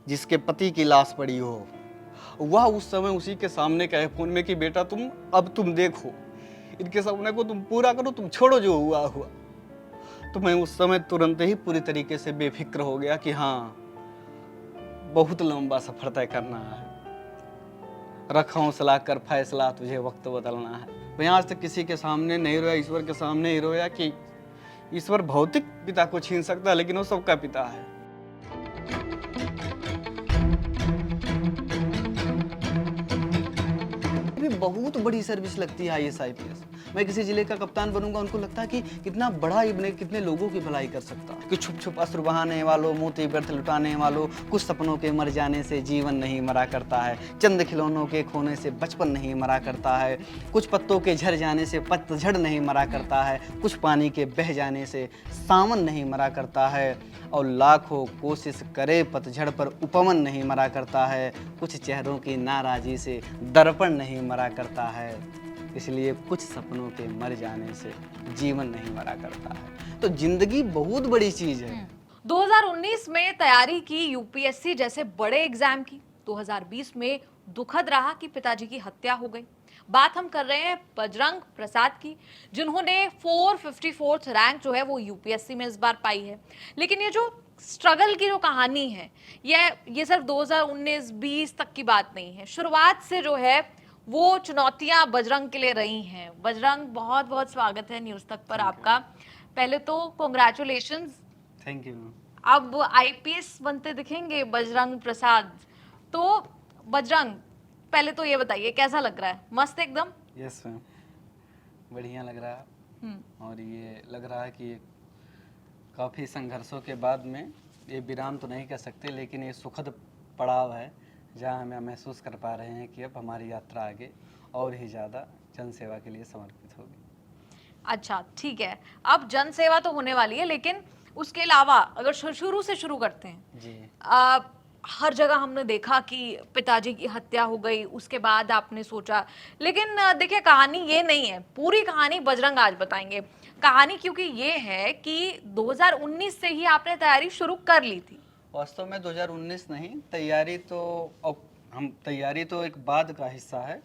जिसके पति की लाश पड़ी हो, वह उस समय उसी के सामने कहे फोन में कि बेटा तुम देखो, इनके सपने को तुम पूरा करो, तुम छोड़ो जो हुआ हुआ। तो मैं उस समय तुरंत ही पूरी तरीके से बेफिक्र हो गया कि हाँ, बहुत लंबा सफर तय करना है, रख हौसला कर फैसला, तुझे वक्त बदलना है। मैं आज तक किसी के सामने नहीं रोया, ईश्वर के सामने ही रोया कि ईश्वर भौतिक पिता को छीन सकता है, लेकिन वो सबका पिता है। भी बहुत बड़ी सर्विस लगती है IAS IPS। मैं किसी जिले का कप्तान बनूंगा, उनको लगता है कि कितना बड़ा इब्ने कितने लोगों की भलाई कर सकता है। कि छुप छुप अश्रु बहाने वालों, मोती व्यर्थ लुटाने वालों, कुछ सपनों के मर जाने से जीवन नहीं मरा करता है, चंद खिलौनों के खोने से बचपन नहीं मरा करता है, कुछ पत्तों के झड़ जाने से पतझड़ नहीं मरा करता है, कुछ पानी के बह जाने से सावन नहीं मरा करता है, और लाखों कोशिश करे पतझड़ पर उपवन नहीं मरा करता है, कुछ चेहरों की नाराजी से दर्पण नहीं मरा करता है, इसलिए कुछ सपनों के मर जाने से जीवन नहीं मरा करता है। तो जिंदगी बहुत बड़ी चीज है। 2019 में तैयारी की यूपीएससी जैसे बड़े एग्जाम की, 2020 में दुखद रहा कि पिताजी की हत्या हो गई। बात हम कर रहे हैं बजरंग प्रसाद की, जिन्होंने 454th रैंक जो है वो यूपीएससी में इस बार पाई है। लेकिन ये जो स्ट्रगल की जो कहानी है, ये सिर्फ 2019-20 तक की बात नहीं है। शुरुआत से जो है वो चुनौतियां बजरंग के लिए रही हैं। बजरंग, बहुत बहुत स्वागत है न्यूज तक पर आपका। पहले तो कॉन्ग्रेचुलेशंस। Thank you. अब आईपीएस बनते दिखेंगे बजरंग प्रसाद। तो बजरंग, पहले तो ये बताइए कैसा लग रहा है? मस्त एकदम? यस मैम, बढ़िया लग रहा है। और ये लग रहा है कि काफ़ी संघर्षों के बाद में, ये विराम तो नहीं कह सकते, लेकिन ये सुखद पड़ाव है जहाँ हमें महसूस कर पा रहे हैं कि अब हमारी यात्रा आगे और ही ज़्यादा जनसेवा के लिए समर्पित होगी। अच्छा, ठीक है। अब जन सेवा तो होने वाली है, लेकिन उसके अलावा अगर शुरू से शुरू करते हैं जी। हर जगह हमने देखा कि पिताजी की हत्या हो गई, उसके बाद आपने सोचा, लेकिन देखिए कहानी ये नहीं है, पूरी कहानी बजरंग आज बताएंगे। कहानी क्योंकि ये है कि 2019 से ही आपने तैयारी शुरू कर ली थी। वास्तव में 2019 नहीं, तैयारी तो तैयारी तो एक बाद का हिस्सा है,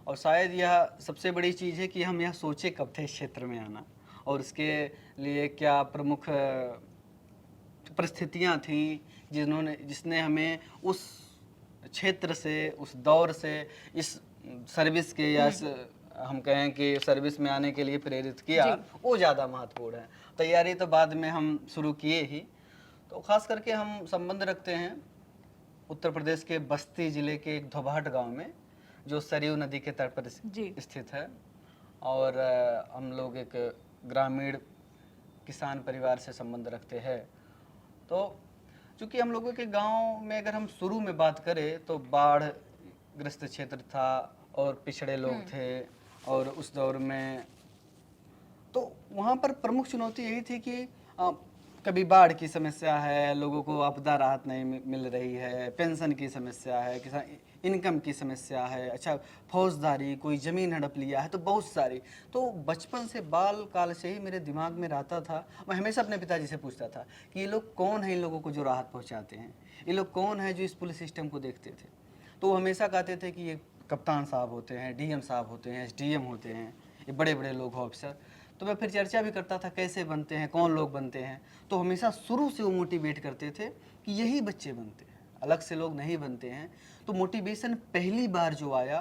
और शायद यह सबसे बड़ी चीज़ है कि हम यह सोचे कब थे इस क्षेत्र में आना, और उसके लिए क्या प्रमुख परिस्थितियां थी जिसने हमें उस क्षेत्र से, उस दौर से, इस सर्विस के या इस हम कहें कि सर्विस में आने के लिए प्रेरित किया, वो ज़्यादा महत्वपूर्ण है। तैयारी तो बाद में हम शुरू किए ही। तो खास करके हम संबंध रखते हैं उत्तर प्रदेश के बस्ती जिले के एक धोबाहट गांव में, जो सरयू नदी के तट पर स्थित है। और हम लोग एक ग्रामीण किसान परिवार से संबंध रखते हैं। तो चूँकि हम लोगों के गांव में अगर हम शुरू में बात करें तो बाढ़ ग्रस्त क्षेत्र था और पिछड़े लोग थे, और उस दौर में तो वहाँ पर प्रमुख चुनौती यही थी कि कभी बाढ़ की समस्या है, लोगों को आपदा राहत नहीं मिल रही है, पेंशन की समस्या है, किसान इनकम की समस्या है, अच्छा फौजदारी, कोई ज़मीन हड़प लिया है, तो बहुत सारी। तो बचपन से, बाल काल से ही मेरे दिमाग में रहता था। मैं हमेशा अपने पिताजी से पूछता था कि ये लोग कौन है, इन लोगों को जो राहत पहुँचाते हैं, ये लोग कौन है जो इस पुलिस सिस्टम को देखते थे। तो वो हमेशा कहते थे कि ये कप्तान साहब होते हैं, DM साहब होते हैं, SDM होते हैं, ये बड़े बड़े लोग ऑफिसर। तो मैं फिर चर्चा भी करता था कैसे बनते हैं, कौन लोग बनते हैं। तो हमेशा शुरू से वो मोटिवेट करते थे कि यही बच्चे बनते हैं, अलग से लोग नहीं बनते हैं। तो मोटिवेशन पहली बार जो आया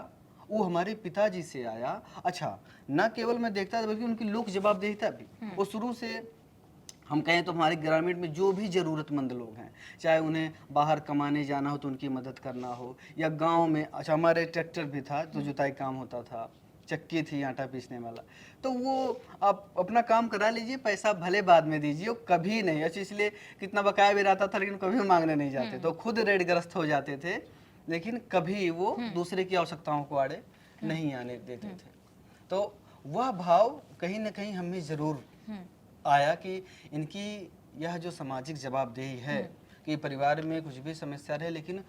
वो हमारे पिताजी से आया। अच्छा, न केवल मैं देखता था बल्कि उनकी लोक जवाबदेहिता भी। वो शुरू से हम कहें तो हमारे ग्रामीण में जो भी ज़रूरतमंद लोग हैं, चाहे उन्हें बाहर कमाने जाना हो तो उनकी मदद करना हो, या गांव में, अच्छा हमारे ट्रैक्टर भी था तो जुताई काम होता था, चक्की थी आटा पीसने वाला, तो वो आप अपना काम करा लीजिए, पैसा भले बाद में दीजिए, वो कभी नहीं। अच्छा, इसलिए कितना बकाया भी रहता था लेकिन कभी मांगने नहीं जाते, तो खुद ऋणग्रस्त हो जाते थे, लेकिन कभी वो दूसरे की आवश्यकताओं को आड़े नहीं आने देते थे। तो वह भाव कहीं ना कहीं हमें ज़रूर आया कि इनकी यह जो सामाजिक जवाबदेही है कि परिवार में कुछ भी समस्या रहे, लेकिन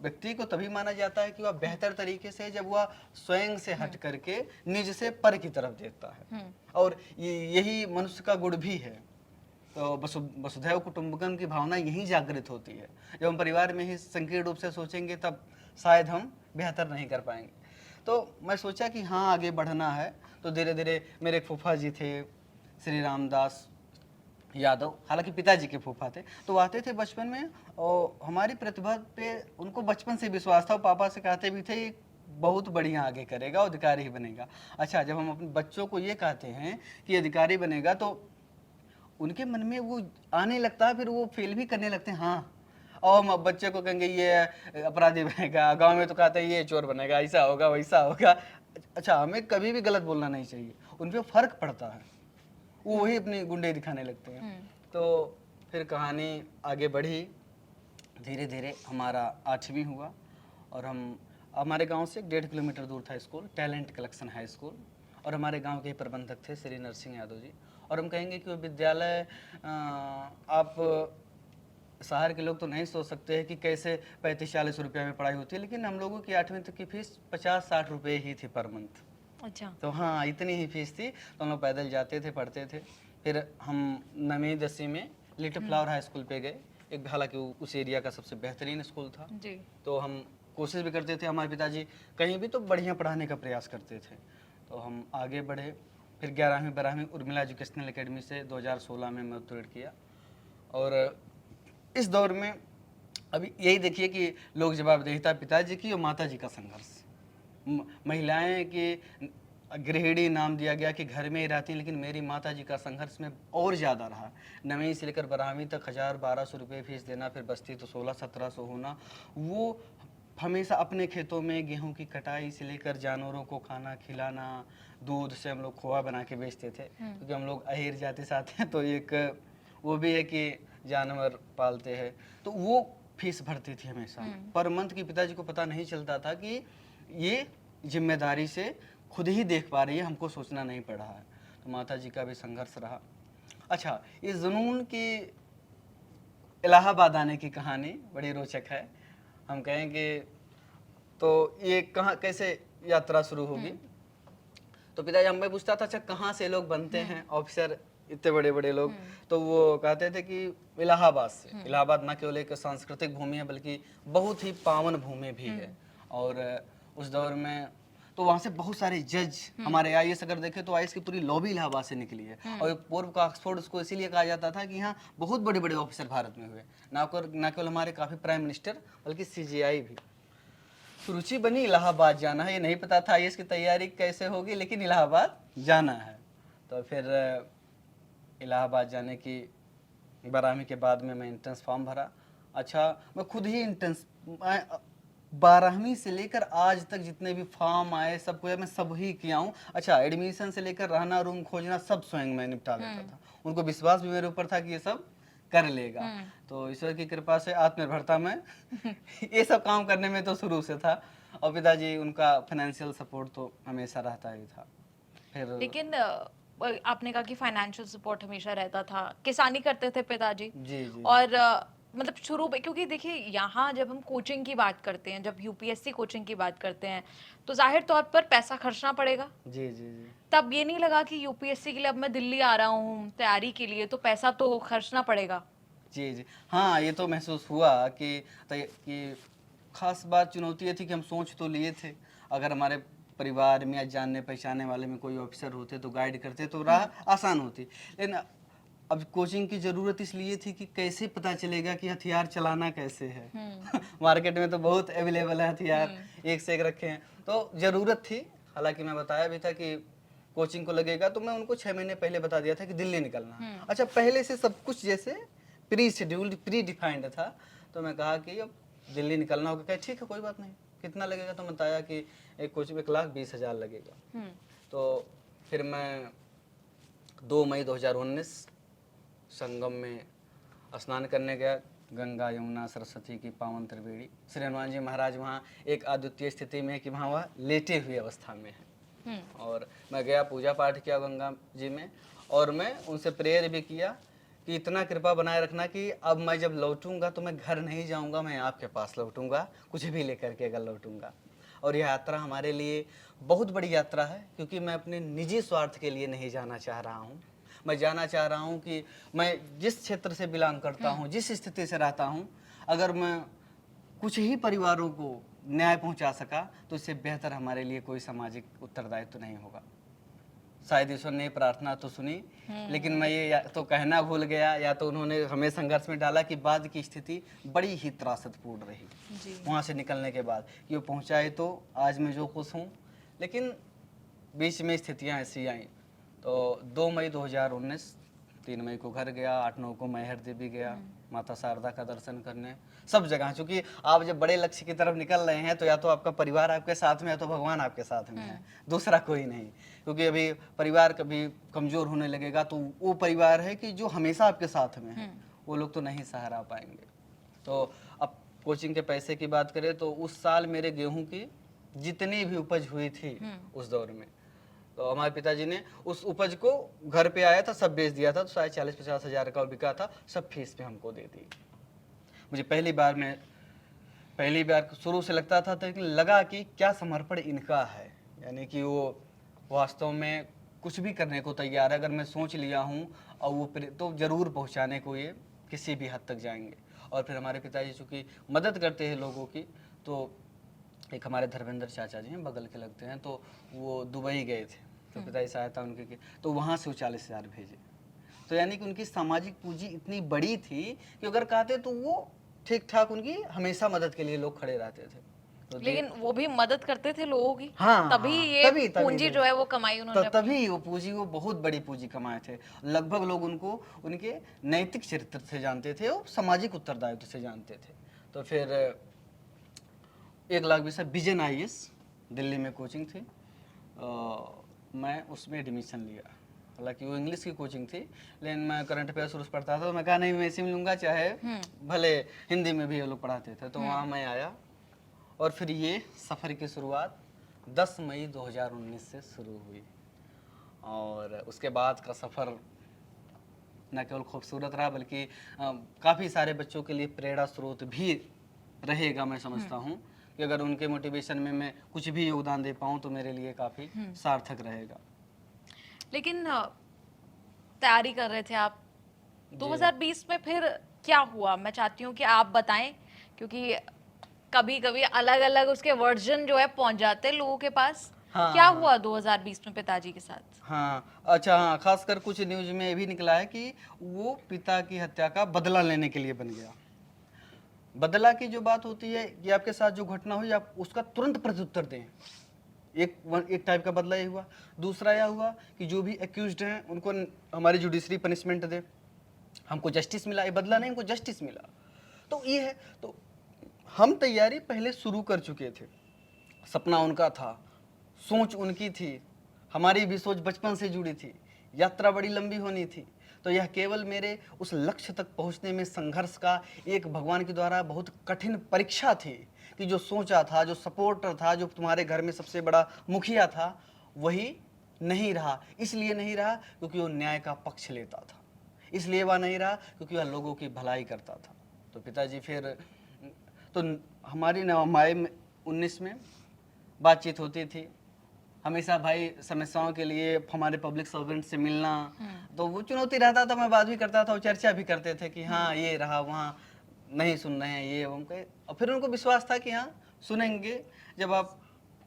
व्यक्ति को तभी माना जाता है कि वह बेहतर तरीके से जब वह स्वयं से हट करके निज से पर की तरफ देखता है, और यही मनुष्य का गुण भी है तो वसुधैव कुटुंबकम की भावना यहीं जागृत होती है। जब हम परिवार में ही संकीर्ण रूप से सोचेंगे तब शायद हम बेहतर नहीं कर पाएंगे। तो मैं सोचा कि हाँ आगे बढ़ना है। तो धीरे धीरे मेरे एक फूफा जी थे श्री रामदास यादव, हालांकि पिताजी के फूफा थे, तो वो आते थे बचपन में और हमारी प्रतिभा पे उनको बचपन से विश्वास था। पापा से कहते भी थे बहुत बढ़िया आगे करेगा, अधिकारी ही बनेगा। अच्छा, जब हम अपने बच्चों को ये कहते हैं कि अधिकारी बनेगा तो उनके मन में वो आने लगता है, फिर वो फेल भी करने लगते हैं। हाँ, और हम अब बच्चे को कहेंगे ये अपराधी बनेगा, गांव में तो कहते हैं ये चोर बनेगा, ऐसा होगा वैसा होगा। अच्छा, हमें कभी भी गलत बोलना नहीं चाहिए, उन पर फर्क पड़ता है, वो वही अपनी गुंडे दिखाने लगते हैं। तो फिर कहानी आगे बढ़ी, धीरे धीरे हमारा 8वीं हुआ और हम हमारे गांव से 1.5 किलोमीटर दूर था school, talent collection high school, और हमारे गांव के प्रबंधक थे श्री नरसिंह यादव जी। और हम कहेंगे कि वो विद्यालय आप शहर के लोग तो नहीं सोच सकते हैं कि कैसे 35-40 रुपये में पढ़ाई होती है, लेकिन हम लोगों की 8वीं तक की फीस 50-60 रुपये ही थी पर मंथ। अच्छा। तो हाँ, इतनी ही फीस थी, तो हम लोग पैदल जाते थे, पढ़ते थे। फिर हम 9वीं 10वीं में लिटिल फ्लावर हाई स्कूल पे गए, एक हालांकि उस एरिया का सबसे बेहतरीन स्कूल था जी। तो हम कोशिश भी करते थे, हमारे पिताजी कहीं भी तो बढ़िया पढ़ाने का प्रयास करते थे। तो हम आगे बढ़े, फिर 11वीं 12वीं उर्मिला एजुकेशनल एकेडमी से 2016 में मैं उत्तीर्ण किया। और इस दौर में अभी यही देखिए कि लोक जवाबदेहिता पिताजी की और माता जी का संघर्ष, महिलाएं की गृहिणी नाम दिया गया कि घर में ही रहती, लेकिन मेरी माता जी का संघर्ष में और ज़्यादा रहा। 9वीं से लेकर 12वीं तक 1000-1200 रुपये फीस देना, फिर बचती तो 1600-1700 होना। वो हमेशा अपने खेतों में गेहूं की कटाई से लेकर जानवरों को खाना खिलाना, दूध से हम लोग खोआ बना के बेचते थे, क्योंकि हम लोग अहिर जाति से आते हैं, तो एक वो भी है कि जानवर पालते हैं, तो वो फीस भरती थी हमेशा पर मंथ की। पिताजी को पता नहीं चलता था कि ये जिम्मेदारी से खुद ही देख पा रही है, हमको सोचना नहीं पड़ रहा है। तो माता जी का भी संघर्ष रहा। अच्छा, इस जुनून की इलाहाबाद आने की कहानी बड़ी रोचक है। हम कहेंगे तो ये कहाँ कैसे यात्रा शुरू होगी। तो पिताजी हमें पूछता था अच्छा कहाँ से लोग बनते हैं ऑफिसर, इतने बड़े बड़े लोग, तो वो कहते थे कि इलाहाबाद से। इलाहाबाद न केवल एक सांस्कृतिक भूमि है बल्कि बहुत ही पावन भूमि भी है। और उस दौर में तो वहाँ से बहुत सारे जज, हमारे आईएएस अगर देखें तो आईएएस की पूरी लॉबी इलाहाबाद से निकली है। और पूर्व का ऑक्सफोर्ड उसको इसीलिए कहा जाता था कि यहाँ बहुत बड़े बड़े ऑफिसर भारत में हुए, न केवल हमारे काफ़ी प्राइम मिनिस्टर बल्कि सीजीआई भी। तो रुचि बनी इलाहाबाद जाना है, ये नहीं पता था आईएएस की तैयारी कैसे होगी, लेकिन इलाहाबाद जाना है। तो फिर इलाहाबाद जाने की 12वीं के बाद में मैं एंट्रेंस फॉर्म भरा। अच्छा, मैं खुद ही एंट्रेंस 12वीं से लेकर आज तक जितने भी फॉर्म आए सबको मैं सब ही किया हूँ। अच्छा, एडमिशन से लेकर रहना, रूम खोजना सब स्वयं मैं निपटा लेता था। उनको विश्वास भी मेरे ऊपर था कि ये सब कर लेगा। तो ईश्वर की कृपा से आत्मनिर्भरता में ये सब काम करने में तो शुरू से था। और पिताजी उनका फाइनेंशियल सपोर्ट तो हमेशा रहता ही था। फिर लेकिन आपने कहा कि फाइनेंशियल सपोर्ट हमेशा रहता था, किसानी करते थे पिताजी। जी जी। और मतलब शुरू में, क्योंकि देखिए यहाँ जब हम कोचिंग की बात करते हैं, जब यूपीएससी कोचिंग की बात करते हैं, तो जाहिर तौर पर पैसा खर्चना पड़ेगा। जी जी जी। तब ये नहीं लगा कि यूपीएससी के लिए अब मैं दिल्ली आ रहा हूँ तैयारी के लिए, तो पैसा तो खर्चना पड़ेगा। जी जी हाँ, ये तो महसूस हुआ कि खास बात चुनौती ये थी कि हम सोच तो लिए थे, अगर हमारे परिवार में या जानने पहचाने वाले में कोई ऑफिसर होते तो गाइड करते तो राह आसान होती। लेकिन अब कोचिंग की ज़रूरत इसलिए थी कि कैसे पता चलेगा कि हथियार चलाना कैसे है। मार्केट में तो बहुत अवेलेबल है हथियार, एक से एक रखे हैं, तो ज़रूरत थी। हालांकि मैं बताया भी था कि कोचिंग को लगेगा, तो मैं उनको 6 महीने पहले बता दिया था कि दिल्ली निकलना है। अच्छा, पहले से सब कुछ जैसे प्री शेड्यूल्ड प्री डिफाइंड था। तो मैं कहा कि अब दिल्ली निकलना होगा। कहा ठीक है कोई बात नहीं, कितना लगेगा? तो बताया कि एक कोचिंग में 1,20,000 लगेगा। तो फिर मैं 2 मई 2019 संगम में स्नान करने गया। गंगा यमुना सरस्वती की पावन त्रिवेणी। श्री हनुमान जी महाराज वहाँ एक अद्वितीय स्थिति में है कि वहाँ लेटे हुए अवस्था में है। और मैं गया, पूजा पाठ किया गंगा जी में, और मैं उनसे प्रेयर भी किया कि इतना कृपा बनाए रखना कि अब मैं जब लौटूंगा तो मैं घर नहीं जाऊंगा, मैं आपके पास लौटूंगा, कुछ भी लेकर के अगर लौटूंगा। और यह यात्रा हमारे लिए बहुत बड़ी यात्रा है, क्योंकि मैं अपने निजी स्वार्थ के लिए नहीं जाना चाह रहा हूँ। मैं जानना चाह रहा हूँ कि मैं जिस क्षेत्र से बिलोंग करता हूँ, जिस स्थिति से रहता हूँ, अगर मैं कुछ ही परिवारों को न्याय पहुंचा सका तो इससे बेहतर हमारे लिए कोई सामाजिक उत्तरदायित्व तो नहीं होगा। शायद ईश्वर ने प्रार्थना तो सुनी, लेकिन मैं ये या तो कहना भूल गया या तो उन्होंने हमें संघर्ष में डाला कि बाद की स्थिति बड़ी ही त्रासदपूर्ण रही जी। वहाँ से निकलने के बाद कि वो पहुँचाए तो आज मैं जो खुश हूँ, लेकिन बीच में स्थितियाँ ऐसी आई। तो 2 मई 2019, 3 मई को घर गया, 8-9 को मैहर देवी गया माता शारदा का दर्शन करने, सब जगह। चूंकि आप जब बड़े लक्ष्य की तरफ निकल रहे हैं तो या तो आपका परिवार आपके साथ में है, तो भगवान आपके साथ में है, दूसरा कोई नहीं। क्योंकि अभी परिवार कभी कमजोर होने लगेगा तो वो परिवार है कि जो हमेशा आपके साथ में है, वो लोग तो नहीं सहारा पाएंगे। तो अब कोचिंग के पैसे की बात करें तो उस साल मेरे गेहूं की जितनी भी उपज हुई थी उस दौर में, तो हमारे पिताजी ने उस उपज को घर पे आया था, सब बेच दिया था, तो शायद 40-50 हज़ार का बिका था, सब फीस पे हमको दे दी। मुझे पहली बार शुरू से लगता था, लेकिन लगा कि क्या समर्पण इनका है, यानी कि वो वास्तव में कुछ भी करने को तैयार है। अगर मैं सोच लिया हूँ और वो तो जरूर पहुँचाने को ये किसी भी हद तक जाएंगे। और फिर हमारे पिताजी चूँकि मदद करते हैं लोगों की, तो एक हमारे धर्मेंद्र चाचा जी हैं, बगल के लगते हैं, तो वो दुबई गए थे, तो पिताजी सहायता उनकी की, तो वहाँ से वो 40,000 भेजे। तो यानी कि उनकी सामाजिक पूंजी इतनी बड़ी थी कि अगर कहते तो वो ठीक ठाक, उनकी हमेशा मदद के लिए लोग खड़े रहते थे। तो लेकिन वो भी मदद करते थे लोगों की, हाँ, तभी हाँ, ये तभी पूंजी जो है वो कमाई उन्होंने अपनी। तभी वो पूंजी, वो बहुत बड़ी पूंजी कमाए थे। लगभग लोग उनको उनके नैतिक चरित्र से जानते थे और सामाजिक उत्तरदायित्व से जानते थे। तो फिर 1,20,000 विजन IAS दिल्ली में कोचिंग थी, मैं उसमें एडमिशन लिया। हालांकि वो इंग्लिश की कोचिंग थी, लेकिन मैं करंट अफेयर्स उस पढ़ता था, तो मैं कहा नहीं मैं इसी में लूँगा, चाहे भले हिंदी में भी ये लोग पढ़ाते थे। तो वहाँ मैं आया और फिर ये सफ़र की शुरुआत 10 मई 2019 से शुरू हुई। और उसके बाद का सफ़र न केवल खूबसूरत रहा, बल्कि काफ़ी सारे बच्चों के लिए प्रेरणा स्रोत भी रहेगा। मैं समझता हूँ कि अगर उनके मोटिवेशन में मैं कुछ भी योगदान दे पाऊँ तो मेरे लिए काफ़ी सार्थक रहेगा। लेकिन तैयारी कर रहे थे आप 2020 में, फिर क्या हुआ मैं चाहती हूँ कि आप बताएं, क्योंकि कभी कभी अलग अलग उसके वर्जन जो है पहुंच जाते हैं लोगों के पास। क्या हुआ 2020 में पिताजी के साथ? हाँ, अच्छा, हाँ, खासकर कुछ न्यूज में ये भी निकला है कि वो पिता की हत्या का बदला लेने के लिए बन गया। बदला की जो बात होती है कि आपके साथ जो घटना हुई आप उसका तुरंत प्रत्युत्तर दें, एक टाइप का बदला ये हुआ। दूसरा यह हुआ कि जो भी एक्यूज्ड हैं उनको हमारी जुडिशरी पनिशमेंट दे, हमको जस्टिस मिला। ये बदला नहीं, हमको जस्टिस मिला। तो ये है, तो हम तैयारी पहले शुरू कर चुके थे, सपना उनका था, सोच उनकी थी, हमारी भी सोच बचपन से जुड़ी थी, यात्रा बड़ी लंबी होनी थी। तो यह केवल मेरे उस लक्ष्य तक पहुंचने में संघर्ष का एक भगवान के द्वारा बहुत कठिन परीक्षा थी कि जो सोचा था, जो सपोर्टर था, जो तुम्हारे घर में सबसे बड़ा मुखिया था, वही नहीं रहा। इसलिए नहीं रहा क्योंकि वो न्याय का पक्ष लेता था, इसलिए वह नहीं रहा क्योंकि वह लोगों की भलाई करता था। तो पिताजी फिर तो हमारी मई 19 में बातचीत होती थी हमेशा, भाई समस्याओं के लिए हमारे पब्लिक सर्वेंट से मिलना, तो वो चुनौती रहता था। मैं बात भी करता था, वो चर्चा भी करते थे कि हाँ ये रहा, वहाँ नहीं सुन रहे हैं ये उनके। और फिर उनको विश्वास था कि हाँ सुनेंगे। जब आप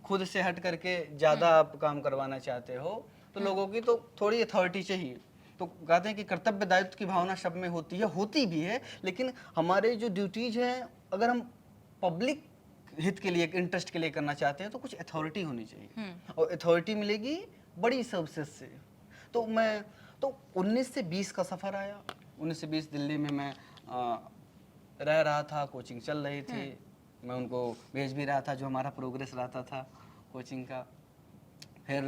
खुद से हट करके ज़्यादा आप काम करवाना चाहते हो तो लोगों की तो थोड़ी अथॉरिटी चाहिए। तो कहते हैं कि कर्तव्य दायित्व की भावना सब में होती है, होती भी है, लेकिन हमारे जो ड्यूटीज हैं, अगर हम पब्लिक हित के लिए, इंटरेस्ट के लिए करना चाहते हैं तो कुछ अथॉरिटी होनी चाहिए, और अथॉरिटी मिलेगी बड़ी सर्विसेज से। तो मैं तो 19 से 20 का सफ़र आया। 19 से 20 दिल्ली में मैं रह रहा था, कोचिंग चल रही थी, मैं उनको भेज भी रहा था जो हमारा प्रोग्रेस रहता था कोचिंग का। फिर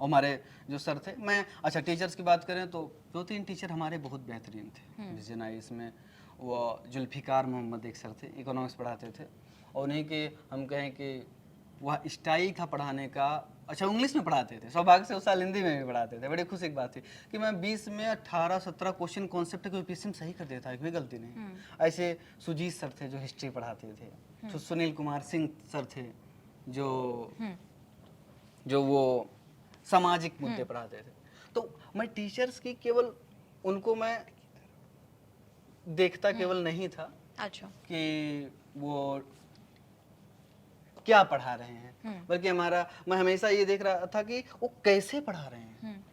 हमारे जो सर थे, मैं अच्छा टीचर्स की बात करें तो 2-3 टीचर हमारे बहुत बेहतरीन थे विजन IAS में। वो जुल्फिकार मोहम्मद एक सर थे, इकोनॉमिक्स पढ़ाते थे, और उन्हीं के हम कहें कि वह स्टाइल था पढ़ाने का। अच्छा, इंग्लिश में पढ़ाते थे, सौभाग्य से उस साल हिंदी में भी पढ़ाते थे। बड़ी खुशी की बात थी कि मैं 20 में 18-17 क्वेश्चन कॉन्सेप्ट के यूपीएससी में सही कर देता है, कोई गलती नहीं। ऐसे सुजीत सर थे जो हिस्ट्री पढ़ाते थे, सुनील कुमार सिंह सर थे जो वो सामाजिक मुद्दे पढ़ाते थे। तो मैं टीचर्स की केवल उनको मैं देखता केवल नहीं था अच्छा। कि वो क्या पढ़ा रहे हैं, बल्कि मैं हमेशा ये देख रहा था कि वो कैसे पढ़ा रहे हैं,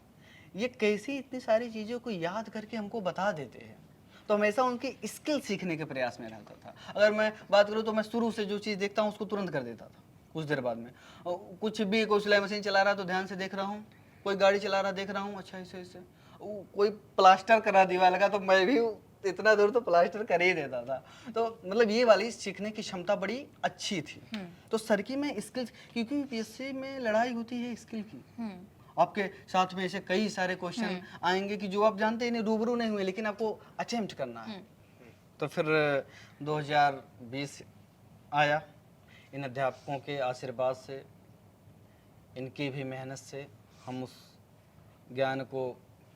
ये कैसे इतनी सारी चीज़ों को याद करके हमको बता देते हैं। तो हमेशा उनकी स्किल सीखने के प्रयास में रहता था। अगर मैं बात करूँ तो मैं शुरू से जो चीज़ देखता हूँ उसको तुरंत कर देता था कुछ देर बाद में। कुछ भी, कोई सिलाई मशीन चला रहा तो ध्यान से देख रहा हूँ, कोई गाड़ी चला रहा देख रहा हूँ, अच्छा ऐसे ऐसे। कोई प्लास्टर करा दीवार लगा तो मैं भी इतना दूर तो प्लास्टर कर ही देता था। तो मतलब ये वाली सीखने की क्षमता बड़ी अच्छी थी। तो सर की मैं स्किल्स, क्योंकि यूपीएससी में लड़ाई होती है स्किल की। आपके साथ में ऐसे कई सारे क्वेश्चन आएंगे कि जो आप जानते ही नहीं, रूबरू नहीं हुए, लेकिन आपको अटेम्प्ट करना है। तो फिर 2020 आया, इन अध्यापकों के आशीर्वाद से, इनकी भी मेहनत से हम उस ज्ञान को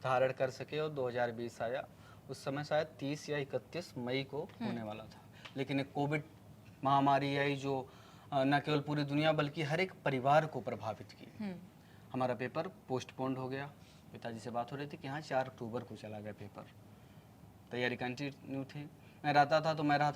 धारण कर सके और 2020 आया। उस समय शायद 30 या 31 मई को होने वाला था, लेकिन एक कोविड महामारी आई जो न केवल पूरी दुनिया बल्कि हर एक परिवार को प्रभावित की। हमारा पेपर पोस्टपोन्ड हो गया। पिताजी से बात हो रही थी कि हाँ 4 अक्टूबर को चला गया पेपर। तैयारी कंटिन्यू थी। मैं रहता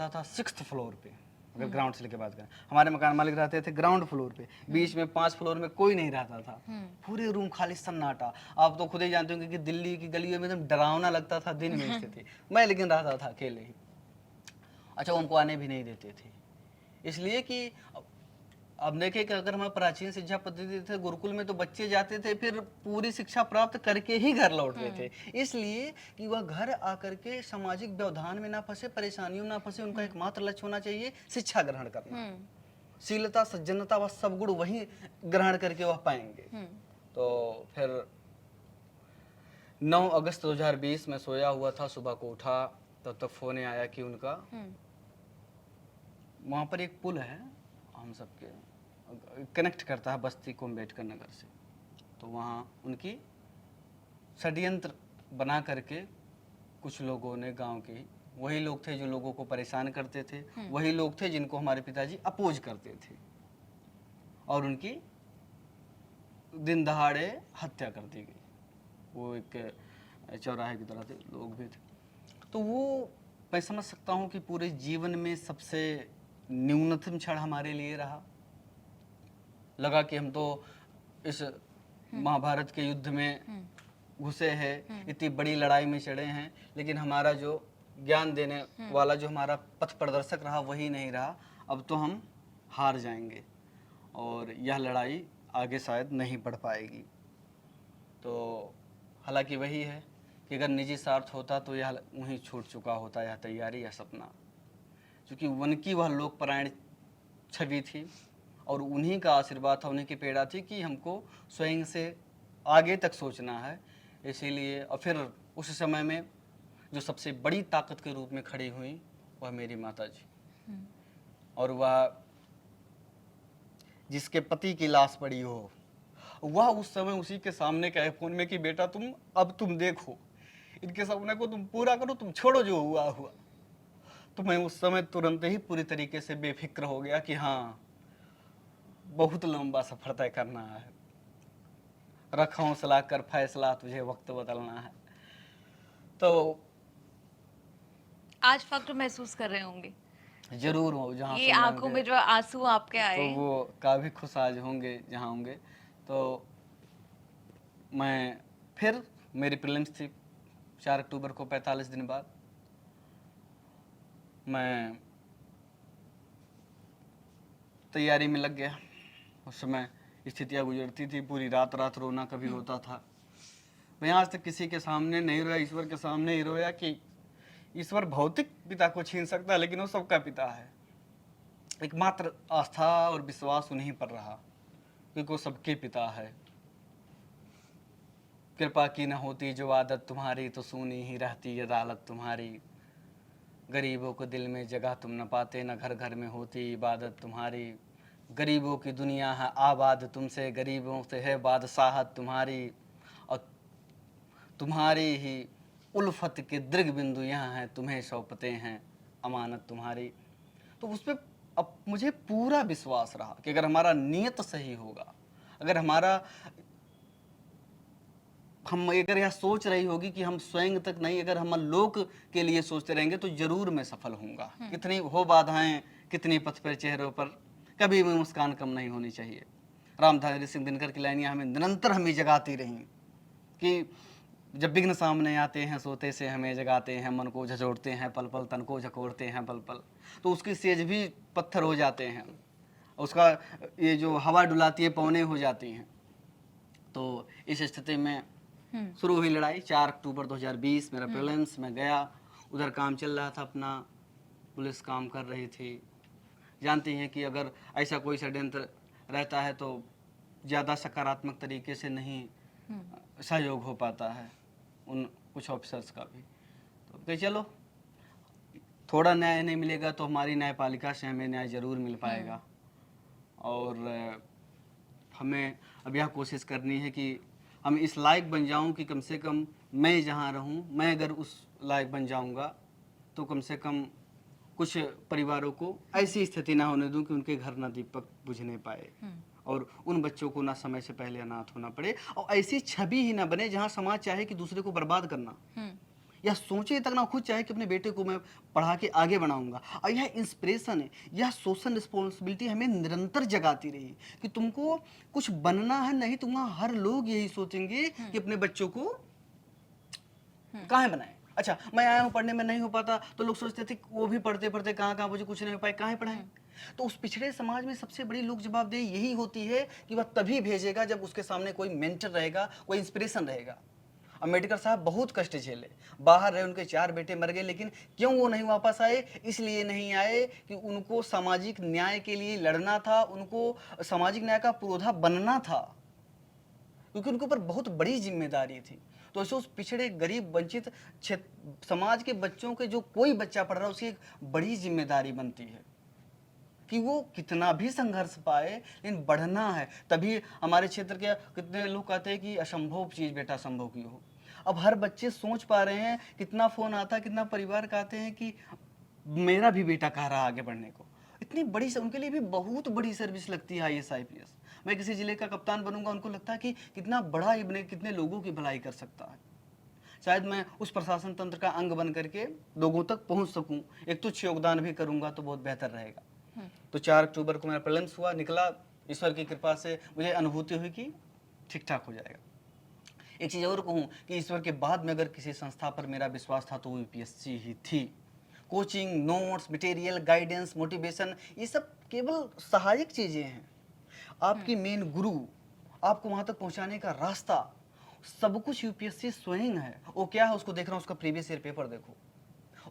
था 6th फ्लोर पे, अगर ग्राउंड से लेके बात करें। हमारे मकान मालिक रहते थे ग्राउंड फ्लोर पे, बीच में 5 फ्लोर में कोई नहीं रहता था, पूरे रूम खाली सन्नाटा। आप तो खुद ही जानते होंगे कि दिल्ली की गलियों में एकदम डरावना लगता था दिन में स्थिति। मैं लेकिन रहता था अकेले ही। अच्छा, उनको आने भी नहीं देते थे, इसलिए कि अब देखें कि अगर हमारे प्राचीन शिक्षा पद्धति थे, गुरुकुल में तो बच्चे जाते थे फिर पूरी शिक्षा प्राप्त करके ही घर लौटते थे, इसलिए कि वह घर आकर के सामाजिक व्यवधान में ना फंसे, परेशानियों ना फंसे। उनका एकमात्र लक्ष्य होना चाहिए शिक्षा ग्रहण करना। शीलता, सज्जनता व सब गुण वही ग्रहण करके वह पाएंगे। तो फिर 9 अगस्त 2020 में सोया हुआ था, सुबह को उठा तब तक फोन आया कि उनका वहाँ पर एक पुल है हम सबके कनेक्ट करता है बस्ती को अम्बेडकर नगर से, तो वहाँ उनकी षड्यंत्र बना करके कुछ लोगों ने, गांव के वही लोग थे जो लोगों को परेशान करते थे, वही लोग थे जिनको हमारे पिताजी अपोज करते थे, और उनकी दिन दहाड़े हत्या कर दी गई। वो एक चौराहे की तरह थे, लोग भी थे। तो वो मैं समझ सकता हूँ कि पूरे जीवन में सबसे न्यूनतम क्षण हमारे लिए रहा। लगा कि हम तो इस महाभारत के युद्ध में घुसे हैं, इतनी बड़ी लड़ाई में चढ़े हैं, लेकिन हमारा जो ज्ञान देने वाला, जो हमारा पथ प्रदर्शक रहा, वही नहीं रहा। अब तो हम हार जाएंगे और यह लड़ाई आगे शायद नहीं बढ़ पाएगी। तो हालांकि वही है कि अगर निजी स्वार्थ होता तो यह वहीं छूट चुका होता, यह तैयारी, यह सपना। क्योंकि उनकी वह लोकपरायण छवि थी और उन्हीं का आशीर्वाद था, उन्हीं की प्रेरणा थी कि हमको स्वयं से आगे तक सोचना है। इसीलिए और फिर उस समय में जो सबसे बड़ी ताकत के रूप में खड़ी हुई वह मेरी माता जी, और वह जिसके पति की लाश पड़ी हो, वह उस समय उसी के सामने कहे फोन में कि बेटा तुम देखो, इनके सपने को तुम पूरा करो, तुम छोड़ो जो हुआ हुआ। तो मैं उस समय तुरंत ही पूरी तरीके से बेफिक्र हो गया कि हाँ, बहुत लंबा सफर तय करना है, रख हौसला कर फैसला, तुझे वक्त बदलना है। तो आज फक्र महसूस कर रहे होंगे जरूर हो जहाँ ये आंखों में जो आंसू आपके आए, तो वो काफी खुश आज होंगे जहाँ होंगे। तो मैं फिर मेरी प्रीलिम्स थी 4 अक्टूबर को, 45 दिन बाद मैं तैयारी में लग गया। उस समय स्थितियाँ गुजरती थी, पूरी रात रोना कभी होता था। मैं आज तक किसी के सामने नहीं रोया, ईश्वर के सामने ही रोया कि ईश्वर भौतिक पिता को छीन सकता है, लेकिन वो सबका पिता है। एकमात्र आस्था और विश्वास उन्हीं पर रहा, क्योंकि वो सबके पिता है। कृपा की न होती जो आदत तुम्हारी, तो सुनी ही रहती अदालत तुम्हारी। गरीबों को दिल में जगह तुम न पाते, न घर घर में होती इबादत तुम्हारी। गरीबों की दुनिया है आबाद तुमसे, गरीबों से है बादशाहत तुम्हारी। और तुम्हारी ही उल्फत के दृग बिंदु यहाँ हैं, तुम्हें सौंपते हैं अमानत तुम्हारी। तो उस पर अब मुझे पूरा विश्वास रहा कि अगर हमारा नियत सही होगा, अगर हम अगर यह सोच रही होगी कि हम स्वयं तक नहीं, अगर हम लोक के लिए सोचते रहेंगे तो जरूर मैं सफल होऊंगा। कितनी हो बाधाएं, कितनी पथ पर चेहरों पर, कभी भी मुस्कान कम नहीं होनी चाहिए। रामधारी सिंह दिनकर की लाइनें हमें निरंतर हमें जगाती रहीं कि जब विघ्न सामने आते हैं सोते से हमें जगाते हैं, मन को झंझोड़ते हैं पल पल, तन को झकोड़ते हैं पल पल, तो उसकी सेज भी पत्थर हो जाते हैं, उसका ये जो हवा डुलाती है पौने हो जाती हैं। तो इस स्थिति में शुरू हुई लड़ाई। 4 अक्टूबर 2020 मेरा प्रीलिम्स में गया, उधर काम चल रहा था अपना, पुलिस काम कर रही थी। जानती हैं कि अगर ऐसा कोई षड्यंत्र रहता है तो ज़्यादा सकारात्मक तरीके से नहीं सहयोग हो पाता है उन कुछ ऑफिसर्स का भी। तो कही चलो थोड़ा न्याय नहीं मिलेगा तो हमारी न्यायपालिका से हमें न्याय जरूर मिल पाएगा। और हमें अब यह कोशिश करनी है कि हम इस लायक बन जाऊं कि कम से कम मैं जहां रहूं, मैं अगर उस लायक बन जाऊंगा तो कम से कम कुछ परिवारों को ऐसी स्थिति ना होने दूं कि उनके घर ना दीपक बुझने पाए और उन बच्चों को ना समय से पहले अनाथ होना पड़े, और ऐसी छवि ही ना बने जहां समाज चाहे कि दूसरे को बर्बाद करना, या सोचे तक ना खुद चाहे कि अपने बेटे को मैं पढ़ा के आगे बढ़ाऊंगा। और यह इंस्पिरेशन है, यह सोशल रिस्पॉन्सिबिलिटी हमें निरंतर जगाती रही कि तुमको कुछ बनना है, नहीं तुम हर लोग यही सोचेंगे कि अपने बच्चों को कहाँ बनाए। अच्छा मैं आया हूँ पढ़ने में नहीं हो पाता तो लोग सोचते थे वो भी पढ़ते पढ़ते कहाँ मुझे कुछ नहीं हो पाए, कहाँ पढ़ाएं। तो उस पिछड़े समाज में सबसे बड़ी लोक जवाबदेही यही होती है कि वह तभी भेजेगा जब उसके सामने कोई मेंटर रहेगा, कोई इंस्पिरेशन रहेगा। अम्बेडकर साहब बहुत कष्ट झेले, बाहर रहे, उनके 4 बेटे मर गए, लेकिन क्यों वो नहीं वापस आए? इसलिए नहीं आए कि उनको सामाजिक न्याय के लिए लड़ना था, उनको सामाजिक न्याय का पुरोधा बनना था, क्योंकि उनके ऊपर बहुत बड़ी जिम्मेदारी थी। तो ऐसे उस पिछड़े गरीब वंचित समाज के बच्चों के जो कोई बच्चा पढ़ रहा है उसकी एक बड़ी जिम्मेदारी बनती है कि वो कितना भी संघर्ष पाए लेकिन बढ़ना है। तभी हमारे क्षेत्र के कितने लोग कहते हैं कि असंभव चीज बेटा संभव की हो। अब हर बच्चे सोच पा रहे हैं, कितना फोन आता है, कितना परिवार कहते हैं कि मेरा भी बेटा कह रहा आगे बढ़ने को। इतनी बड़ी, उनके लिए भी बहुत बड़ी सर्विस लगती है IAS IPS। मैं किसी जिले का कप्तान बनूंगा, उनको लगता है कि कितना बड़ा ये बने, कितने लोगों की भलाई कर सकता है। शायद मैं उस प्रशासन तंत्र का अंग बन करके लोगों तक पहुंच सकूं, एक तुच्छ योगदान भी करूंगा तो बहुत बेहतर रहेगा। तो 4 अक्टूबर को मेरा प्रीलिम्स हुआ, निकला, ईश्वर की कृपा से मुझे अनुभूति हुई कि ठीक ठाक हो जाएगा। एक चीज़ और कहूँ कि ईश्वर के बाद में अगर किसी संस्था पर मेरा विश्वास था तो वो UPSC ही थी। Coaching, notes, material, guidance, motivation, ये सब केवल सहायक चीज़ें हैं। आपकी मेन गुरु, आपको वहाँ तक पहुँचाने का रास्ता, सब कुछ UPSC स्वयं है। वो क्या है उसको देखना, उसका प्रीवियस ईयर पेपर देखो।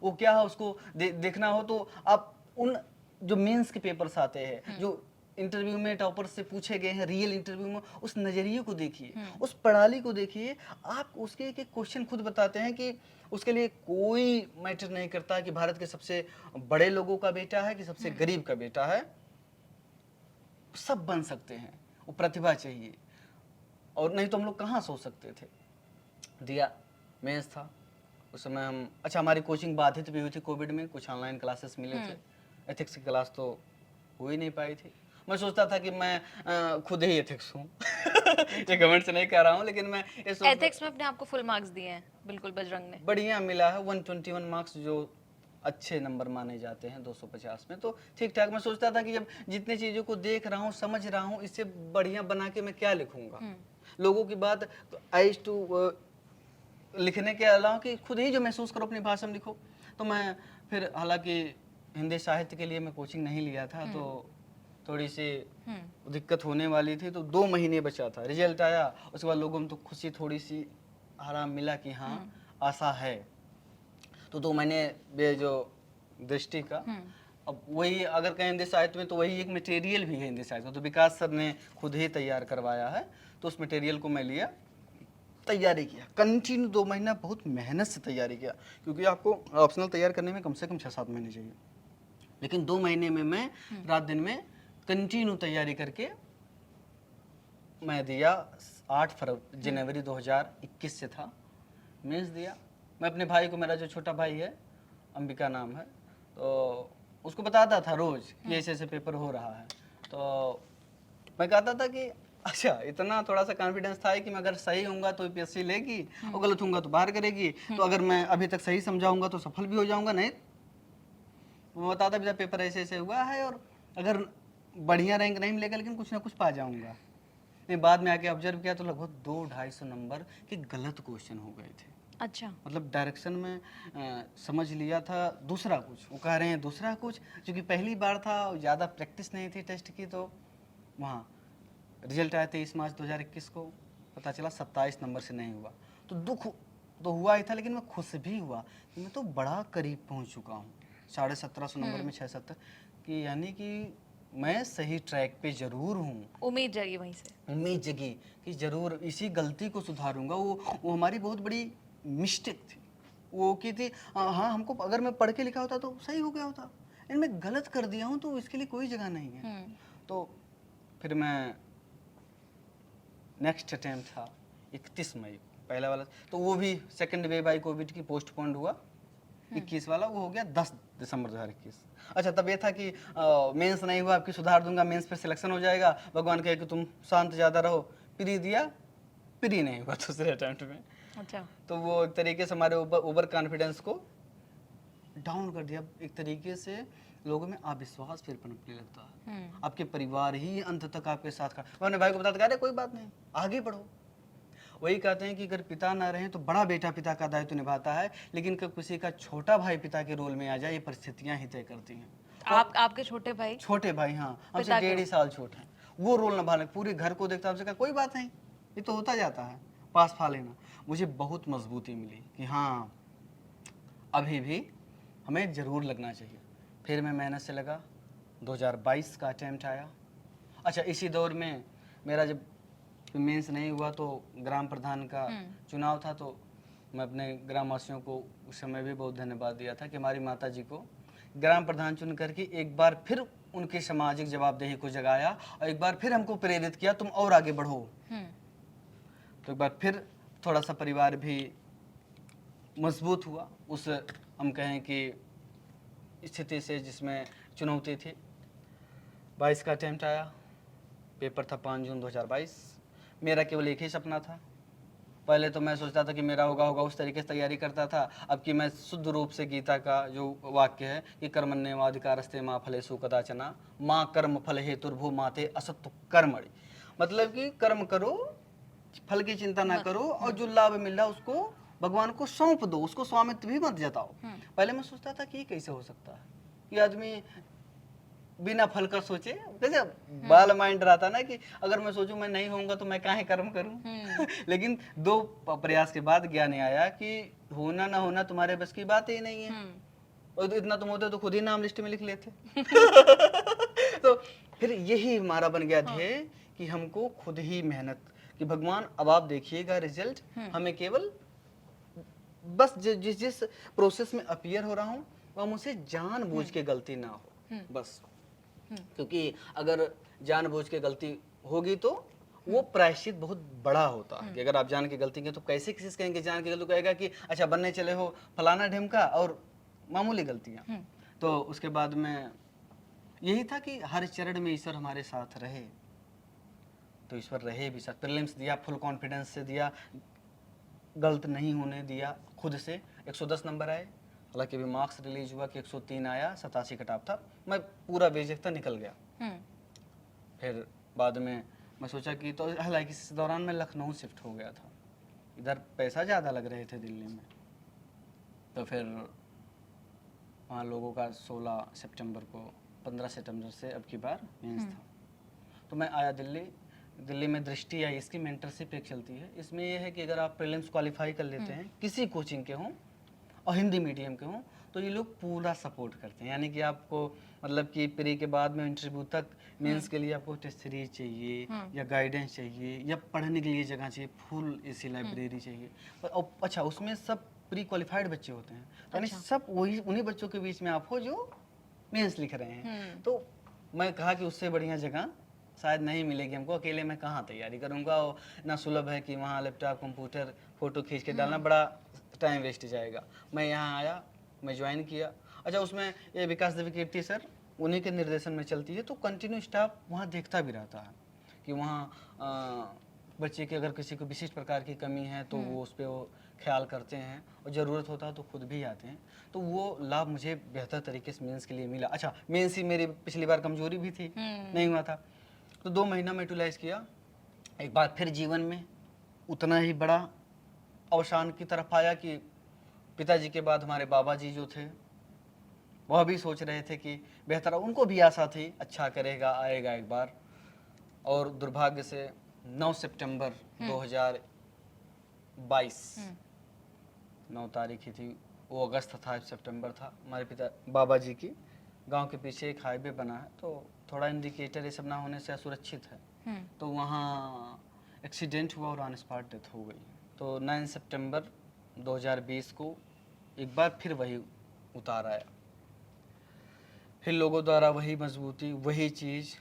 वो क्या है उसको देखना हो तो आप उन जो मेंस के पेपर्स आते हैं, जो इंटरव्यू में टॉपर से पूछे गए हैं, रियल इंटरव्यू में, उस नजरिए को देखिए, उस प्रणाली को देखिए। आप उसके एक एक क्वेश्चन खुद बताते हैं कि उसके लिए कोई मैटर नहीं करता कि भारत के सबसे बड़े लोगों का बेटा है कि सबसे गरीब का बेटा है, सब बन सकते हैं। वो प्रतिभा चाहिए, और नहीं तो हम लोग कहाँ सोच सकते थे। दिया मेंस था उस समय हम, अच्छा हमारी कोचिंग बाधित भी हुई थी कोविड में, कुछ ऑनलाइन क्लासेस मिले थे, एथिक्स की क्लास तो हो ही नहीं पाई थी। मैं सोचता था कि मैं खुद ही एथिक्स हूँ ये गवर्नमेंट से नहीं कह रहा हूँ, लेकिन मैं एथिक्स में अपने आपको फुल मार्क्स दिए हैं बिल्कुल बजरंग ने। बढ़िया मिला है 121 मार्क्स, जो अच्छे नंबर माने जाते हैं 250 में, तो ठीक ठाक। मैं सोचता था कि जब जितने चीज़ों को देख रहा हूँ, समझ रहा हूँ, इससे बढ़िया बना के मैं क्या लिखूंगा। लोगों की बात आइज टू लिखने के अलावा कि खुद ही जो महसूस करो अपनी भाषा में लिखो। तो मैं फिर, हालांकि हिंदी साहित्य के लिए मैं कोचिंग नहीं लिया था, तो थोड़ी सी दिक्कत होने वाली थी, तो 2 महीने बचा था। रिजल्ट आया, उसके बाद लोगों में तो खुशी, थोड़ी सी आराम मिला कि हाँ आशा है। तो 2 महीने जो दृष्टि का, अब वही अगर कहें हिंदी साहित्य में तो वही एक मटेरियल भी है हिंदी साहित्य में, तो विकास सर ने खुद ही तैयार करवाया है, तो उस मटेरियल को मैं लिया, तैयारी किया, कंटिन्यू 2 महीना बहुत मेहनत से तैयारी किया, क्योंकि आपको ऑप्शनल तैयार करने में कम से कम 6-7 महीने चाहिए। लेकिन 2 महीने में मैं रात दिन में कंटिन्यू तैयारी करके मैं दिया। 8 जनवरी 2021 से था, मेंस दिया। मैं अपने भाई को, मेरा जो छोटा भाई है, अंबिका नाम है, तो उसको बताता था रोज कि ऐसे ऐसे पेपर हो रहा है। तो मैं कहता था कि अच्छा, इतना थोड़ा सा कॉन्फिडेंस था कि मैं अगर सही होऊंगा तो यूपीएससी लेगी और गलत होऊंगा तो बाहर करेगी। तो अगर मैं अभी तक सही समझाऊंगा तो सफल भी हो जाऊंगा, नहीं वो बताता भी था पेपर ऐसे ऐसे हुआ है और अगर बढ़िया रैंक नहीं मिलेगा लेकिन कुछ ना कुछ पा जाऊंगा। नहीं, बाद में आके ऑब्जर्व किया तो लगभग 200-250 नंबर के गलत क्वेश्चन हो गए थे। अच्छा। मतलब डायरेक्शन में समझ लिया था दूसरा कुछ, वो कह रहे हैं दूसरा कुछ, क्योंकि पहली बार था, ज़्यादा प्रैक्टिस नहीं थी टेस्ट की। तो वहाँ रिजल्ट आया 23 मार्च 2021 को, पता चला 27 नंबर से नहीं हुआ। तो दुख तो हुआ ही था, लेकिन मैं खुश भी हुआ कि मैं तो बड़ा करीब पहुँच चुका हूँ 1750 नंबर में 670, कि यानी कि मैं सही ट्रैक पे ज़रूर हूँ। उम्मीद जगी वहीं से। उम्मीद जगी कि जरूर इसी गलती को सुधारूंगा। वो हमारी बहुत बड़ी मिस्टेक थी वो की थी। हाँ, हमको अगर मैं पढ़ के लिखा होता तो सही हो गया होता, इनमें गलत कर दिया हूँ तो इसके लिए कोई जगह नहीं है। तो फिर मैं नेक्स्ट अटेम्प्ट था 31 मई को, पहला वाला, तो वो भी सेकंड वेव आई कोविड की, पोस्टपोन्ड हुआ। 21 वाला वो हो गया 10 दिसंबर 2021। अच्छा, तब ये था कि मेंस नहीं हुआ, आपकी सुधार दूंगा, मेंस पे सिलेक्शन हो जाएगा, भगवान कहे कि तुम शांत ज़्यादा रहो। प्री दिया, प्री नहीं हुआ दूसरे अटेम्प्ट में। अच्छा। तो वो एक तरीके से हमारे ओवर कॉन्फिडेंस को डाउन कर दिया। एक तरीके से लोगों में अविश्वास फिर पनपने लगता है। आपके परिवार ही अंत तक आपके साथ खड़ा। मैं अपने भाई को बताता, अरे कोई बात नहीं, आगे बढ़ो। वही कहते हैं कि अगर पिता ना रहे तो बड़ा बेटा पिता का दायित्व निभाता है, लेकिन कब किसी का छोटा भाई पिता के रोल में आ जाए, ये परिस्थितियां ही तय करती हैं। आपके छोटे भाई? छोटे भाई, हाँ, हमसे पिता के 1.5 साल छोटे हैं। वो रोल निभाने, पूरे घर को देखता, हमसे कहा कोई बात नहीं, ये तो होता जाता है, पास पा लेना। मुझे बहुत मजबूती मिली कि हाँ, अभी भी हमें ज़रूर लगना चाहिए। फिर मैं मेहनत से लगा, 2022 का अटेम्प्ट आया। अच्छा, इसी दौर में मेरा जब मेंस नहीं हुआ तो ग्राम प्रधान का चुनाव था, तो मैं अपने ग्रामवासियों को उस समय भी बहुत धन्यवाद दिया था कि हमारी माता जी को ग्राम प्रधान चुन करके एक बार फिर उनकी सामाजिक जवाबदेही को जगाया और एक बार फिर हमको प्रेरित किया, तुम और आगे बढ़ो। तो एक बार फिर थोड़ा सा परिवार भी मजबूत हुआ उस, हम कहें कि स्थिति से जिसमें चुनौती थी। 22 का अटेम्प्ट आया, पेपर था 5 जून 2022। मेरा केवल एक ही सपना था। पहले तो मैं सोचता था कि मेरा होगा उस तरीके से तैयारी करता था। अब कि मैं शुद्ध रूप से गीता का जो वाक्य है कि कर्मण्येवाधिकारस्ते मा फलेषु कदाचन माँ कर्म फल हेतुर्भुः माते असत्तु कर्मणि, मतलब कि कर्म करो, फल की चिंता ना करो, और जो लाभ मिल रहा है उसको भगवान को सौंप दो, उसको स्वामित्व भी मत जताओ। पहले मैं सोचता था कि ये कैसे हो सकता है कि आदमी बिना फल का सोचे, जैसे बाल माइंड रहता ना कि अगर मैं सोचूं मैं नहीं होऊंगा तो मैं काहे कर्म करूं। लेकिन 2 प्रयास के बाद ज्ञान आया कि होना ना होना तुम्हारे बस की बात ही नहीं है, और इतना तुम होते तो खुद ही नाम लिस्ट में लिख लेते। तो फिर यही हमारा बन गया ध्येय कि हमको खुद ही मेहनत, कि भगवान अब आप देखिएगा रिजल्ट, हमें केवल बस जिस प्रोसेस में अपीयर हो रहा हूँ वह मुझसे जानबूझ के गलती ना हो, बस। क्योंकि अगर जानबूझ के गलती होगी तो वो प्रायश्चित बहुत बड़ा होता है। कि अगर आप जान के गलती की तो कैसे किसी से कहेंगे, जान के गलती कहेगा कि अच्छा बनने चले हो फलाना ढिमका, और मामूली गलतियाँ। तो उसके बाद में यही था कि हर चरण में ईश्वर हमारे साथ रहे, तो ईश्वर रहे भी साथ। प्रीलिम्स दिया, फुल कॉन्फिडेंस से दिया, गलत नहीं होने दिया खुद से। 110 नंबर आए, हालांकि अभी मार्क्स रिलीज हुआ कि 103 आया, 87 कट-ऑफ था। मैं पूरा बेझिझक निकल गया। फिर बाद में मैं सोचा कि, तो हालांकि इस दौरान मैं लखनऊ शिफ्ट हो गया था, इधर पैसा ज़्यादा लग रहे थे दिल्ली में। तो फिर वहाँ लोगों का 16 सितंबर को 15 सितंबर से अब की बार मेंस था। तो मैं आया दिल्ली में दृष्टि आई, इसकी मेंटरशिप एक चलती है। इसमें यह है कि अगर आप प्रीलिम्स क्वालिफाई कर लेते हैं, किसी कोचिंग के हों और हिंदी मीडियम के हों, तो ये लोग पूरा सपोर्ट करते हैं। यानी कि आपको मतलब कि प्री के बाद में इंटरव्यू तक, मेंस के लिए आपको टेस्ट सीरीज चाहिए या गाइडेंस चाहिए या पढ़ने के लिए जगह चाहिए, फुल एसी लाइब्रेरी चाहिए। और अच्छा, उसमें सब प्री क्वालिफाइड बच्चे होते हैं, यानी सब वही उन्हीं बच्चों के बीच में आप हो जो मेंस लिख रहे हैं। तो मैं कहा कि उससे बढ़िया जगह शायद नहीं मिलेगी हमको, अकेले मैं कहाँ तैयारी करूँगा, और ना सुलभ है कि वहाँ लैपटॉप कंप्यूटर फ़ोटो खींच के डालना, बड़ा टाइम वेस्ट जाएगा। मैं यहाँ आया, मैं ज्वाइन किया। अच्छा, उसमें ये विकास देवी कीर्ति सर, उन्हीं के निर्देशन में चलती है, तो कंटिन्यू स्टाफ वहाँ देखता भी रहता है कि वहाँ बच्चे की अगर किसी को विशिष्ट प्रकार की कमी है तो वो उस पर वो ख्याल करते हैं, और ज़रूरत होता है तो खुद भी आते हैं। तो वो लाभ मुझे बेहतर तरीके से मेंस के लिए मिला। अच्छा, मेंस ही मेरी पिछली बार कमजोरी भी थी, नहीं हुआ था। तो 2 महीना मैं यूटिलाइज किया। एक बार फिर जीवन में उतना ही बड़ा अवसान की तरफ आया कि पिताजी के बाद हमारे बाबा जी जो थे वह भी सोच रहे थे कि बेहतर, उनको भी आशा थी अच्छा करेगा, आएगा एक बार। और दुर्भाग्य से 9 सितंबर 2022 9 तारीख ही थी, वो अगस्त था, सितंबर था। हमारे पिता बाबा जी की गांव के पीछे एक हाईवे बना है, तो थोड़ा इंडिकेटर ये सब ना होने से असुरक्षित है, तो वहाँ एक्सीडेंट हुआ और ऑन स्पॉट डेथ हो गई। तो 9 सितंबर 2020 को एक बार फिर वही उतार आया, फिर लोगों द्वारा वही मजबूती, वही चीज़,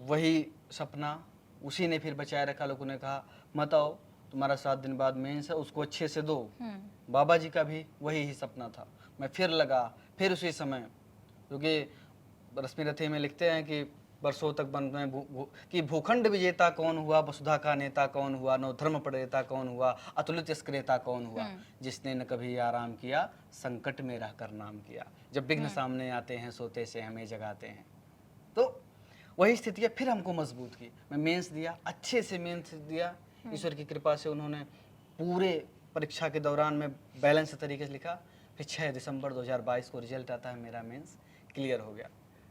वही सपना, उसी ने फिर बचाए रखा। लोगों ने कहा मत आओ, तुम्हारा 7 दिन बाद मेंस है, उसको अच्छे से दो। बाबा जी का भी वही ही सपना था। मैं फिर लगा, फिर उसी समय, क्योंकि रश्मि रथे में लिखते हैं कि वर्षों तक बन में कि भूखंड विजेता कौन हुआ, वसुधा का नेता कौन हुआ, नव धर्म प्रणेता कौन हुआ, अतुलित स्क्रेता कौन हुआ, जिसने न कभी आराम किया, संकट में रहकर नाम किया, जब विघ्न सामने आते हैं, सोते से हमें जगाते हैं। तो वही स्थितियाँ फिर हमको मजबूत की। मैं मेंस दिया, अच्छे से मेंस दिया, ईश्वर की कृपा से उन्होंने पूरे परीक्षा के दौरान में बैलेंस तरीके से लिखा। फिर 6 दिसंबर 2022 को रिजल्ट आता है, मेरा मेंस क्लियर हो गया।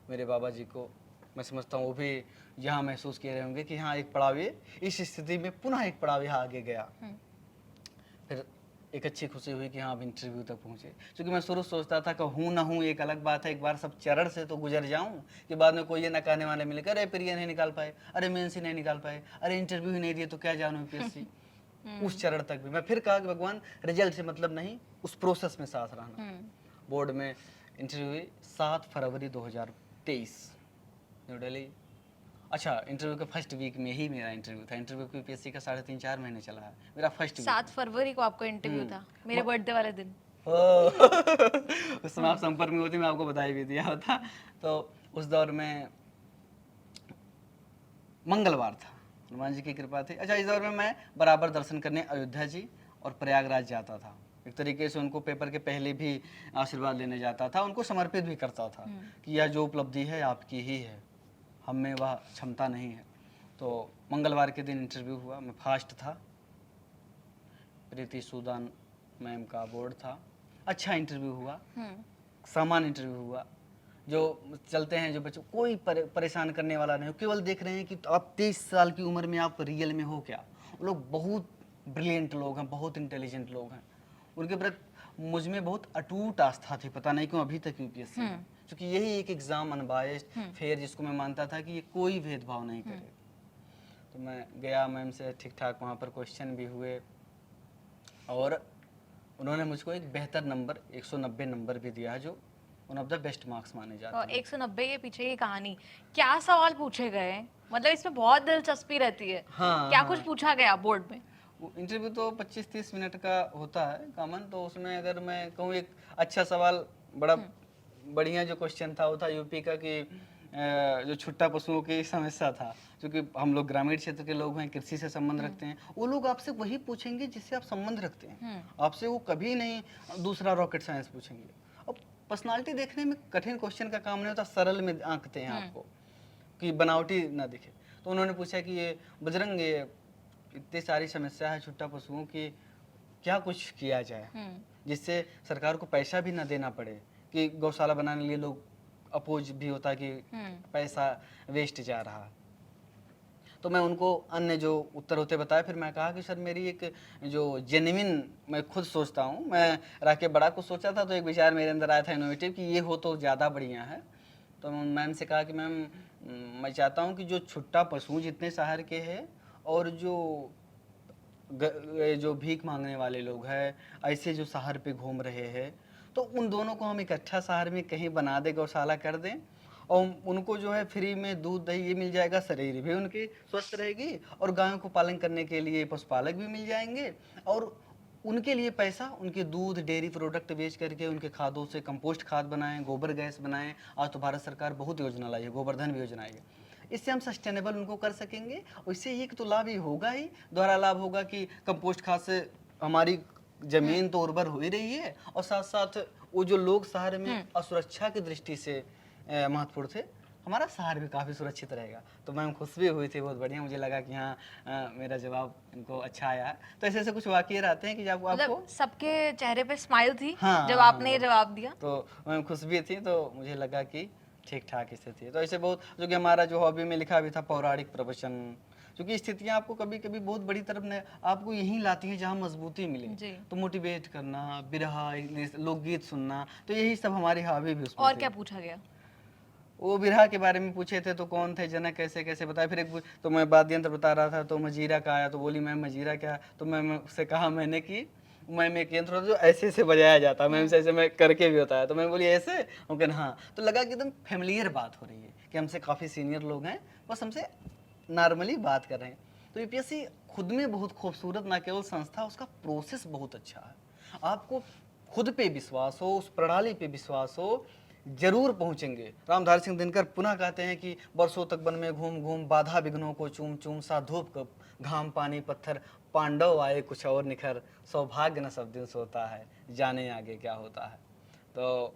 मेरे बाबा जी को मैं समझता हूँ वो भी यहाँ महसूस किए रहे होंगे कि हाँ एक पड़ाव, इस स्थिति में पुनः एक पड़ाव यहाँ आगे गया। फिर एक अच्छी खुशी हुई कि हाँ अब इंटरव्यू तक पहुँचे। क्योंकि मैं शुरू सोचता था कि हूँ ना हूँ एक अलग बात है, एक बार सब चरण से तो गुजर जाऊँ कि बाद में कोई ये नकाने वाले मिले, अरे प्रिय नहीं निकाल पाए, अरे मेंस ही नहीं निकाल पाए, अरे इंटरव्यू ही नहीं दिए तो क्या जानूँ यूपीएससी। उस चरण तक भी मैं फिर कहा कि भगवान रिजल्ट से मतलब नहीं, उस प्रोसेस में साथ रहना। बोर्ड में इंटरव्यू हुई 7 फरवरी 2023 न्यू दिल्ली। अच्छा, इंटरव्यू के फर्स्ट वीक में ही मेरा इंटरव्यू था। इंटरव्यू की यूपीएससी का 3.5-4 महीने चला है, मेरा फर्स्ट वीक 7 फरवरी को आपका इंटरव्यू था, मेरे बर्थडे वाले दिन। उस समय आप संपर्क में होती, मैं आपको बधाई भी दिया होता। तो उस दौर में मंगलवार था, हनुमान जी की कृपा थी। अच्छा, इस दौर में मैं बराबर दर्शन करने अयोध्या जी और प्रयागराज जाता था। एक तरीके से उनको पेपर के पहले भी आशीर्वाद लेने जाता था, उनको समर्पित भी करता था कि यह जो उपलब्धि है आपकी ही है, हम में वह क्षमता नहीं है। तो मंगलवार के दिन इंटरव्यू हुआ, मैं फास्ट था, प्रीति सूदान मैम का बोर्ड था। अच्छा इंटरव्यू हुआ, सामान्य इंटरव्यू हुआ। जो चलते हैं जो बच्चों, कोई परेशान करने वाला नहीं, केवल देख रहे हैं कि आप 23 साल की उम्र में आप रियल में हो क्या। वो लोग बहुत ब्रिलियंट लोग हैं, बहुत इंटेलिजेंट लोग हैं। उनके प्रति मुझ में बहुत अटूट आस्था थी, पता नहीं क्यों अभी तक यूपीएससी में, क्योंकि यही एक एग्जाम अनबायस्ड फेयर जिसको मैं मानता था कि ये कोई भेदभाव नहीं करे। तो मैं गया, मैम से ठीक ठाक वहाँ पर क्वेश्चन भी हुए, और उन्होंने मुझको एक बेहतर नंबर 190 नंबर भी दिया, जो one of the best marks माने जाते हैं। 190 के पीछे की कहानी, क्या सवाल पूछे गए? मतलब इसमें बहुत दिलचस्पी रहती है। हाँ, क्या हाँ। कुछ पूछा गया बोर्ड में? इंटरव्यू तो 25-30 मिनट का होता है कॉमन, तो उसमें अगर मैं कहूँ एक अच्छा सवाल, बड़ा बढ़िया जो क्वेश्चन था वो था यूपी का कि जो छुट्टा पशुओं की समस्या था, क्योंकि हम लोग ग्रामीण क्षेत्र के लोग हैं, कृषि से संबंध रखते हैं, वो लोग आपसे वही पूछेंगे जिससे आप संबंध रखते हैं, आपसे वो कभी नहीं दूसरा रॉकेट साइंस पूछेंगे। अब पर्सनालिटी देखने में कठिन क्वेश्चन का काम नहीं होता, सरल में आंकते हैं आपको कि बनावटी ना दिखे। तो उन्होंने पूछा कि ये बजरंग, ये इतनी सारी समस्या है छुट्टा पशुओं की, क्या कुछ किया जाए जिससे सरकार को पैसा भी ना देना पड़े, कि गौशाला बनाने के लिए लोग अपोज भी होता कि पैसा वेस्ट जा रहा। तो मैं उनको अन्य जो उत्तर होते बताया। फिर मैं कहा कि सर मेरी एक जो जेन्युइन, मैं खुद सोचता हूँ, मैं रह के बड़ा कुछ सोचा था, तो एक विचार मेरे अंदर आया था इनोवेटिव कि ये हो तो ज़्यादा बढ़िया है। तो मैम से कहा कि मैम मैं चाहता हूँ कि जो छुट्टा पशु जितने शहर के हैं और जो भीख मांगने वाले लोग हैं, ऐसे जो शहर पे घूम रहे हैं, तो उन दोनों को हम इकट्ठा शहर में कहीं बना दे, गौशाला कर दें, और उनको जो है फ्री में दूध दही ये मिल जाएगा, शरीर भी उनकी स्वस्थ रहेगी, और गायों को पालन करने के लिए पशुपालक भी मिल जाएंगे, और उनके लिए पैसा, उनके दूध डेयरी प्रोडक्ट बेच करके उनके खादों से कंपोस्ट खाद बनाएं, गोबर गैस बनाएं। आज तो भारत सरकार बहुत योजना लाई है, गोवर्धन भी योजना आई है। इससे हम सस्टेनेबल उनको कर सकेंगे। और इससे एक तो लाभ ये होगा ही, दोहरा लाभ होगा कि कंपोस्ट खाद से हमारी जमीन तो उर्वर हो ही रही है, और साथ साथ वो जो लोग शहर में असुरक्षा की दृष्टि से महत्वपूर्ण थे, हमारा शहर भी काफ़ी सुरक्षित रहेगा। तो मैम खुश भी हुई थी, बहुत बढ़िया, मुझे लगा कि हाँ मेरा जवाब इनको अच्छा आया है। तो ऐसे ऐसे कुछ वाक़ये रहते हैं कि जब आपको मतलब सबके चेहरे पे स्माइल थी हाँ जब हाँ, आपने ये जवाब दिया। तो मैम खुश भी थी, तो मुझे लगा कि ठीक ठाक स्थिति है। तो ऐसे बहुत, जो कि हमारा जो हॉबी में लिखा भी था पौराणिक प्रवचन, क्योंकि स्थितियाँ आपको कभी कभी बहुत बड़ी तरफ न आपको यहीं लाती हैं जहाँ मजबूती मिले। जी। तो मोटिवेट करना, बिरहा, लोकगीत सुनना, तो यही सब हमारी हॉबी भी उसमें और थी। क्या पूछा गया? वो बिरहा के बारे में पूछे थे, तो कौन थे जनक, कैसे कैसे बताया। फिर तो मैं वाद्य यंत्र बता रहा था, तो मजीरा का आया, तो बोली मैम मजीरा क्या? तो मैं उससे कहा मैंने कि मैम एक यंत्र होता है जो ऐसे ऐसे बजाया जाता है, मैम से ऐसे मैं करके भी होता है। तो मैं बोली ऐसे, वो कहना हाँ। तो लगा कि एकदम फैमिलियर बात हो रही है, कि हमसे काफ़ी सीनियर लोग हैं, बस हमसे नॉर्मली बात कर रहे हैं। तो यूपीएससी खुद में बहुत खूबसूरत, ना केवल संस्था, उसका प्रोसेस बहुत अच्छा है। आपको खुद पे विश्वास हो, उस प्रणाली पे विश्वास हो, जरूर पहुंचेंगे। रामधारी सिंह दिनकर पुनः कहते हैं कि वर्षों तक वन में घूम घूम, बाधा विघ्नों को चूम चूम, सा धूप कब घाम पानी पत्थर, पांडव आए कुछ और निखर, सौभाग्य न सब दिन सोता है, जाने आगे क्या होता है। तो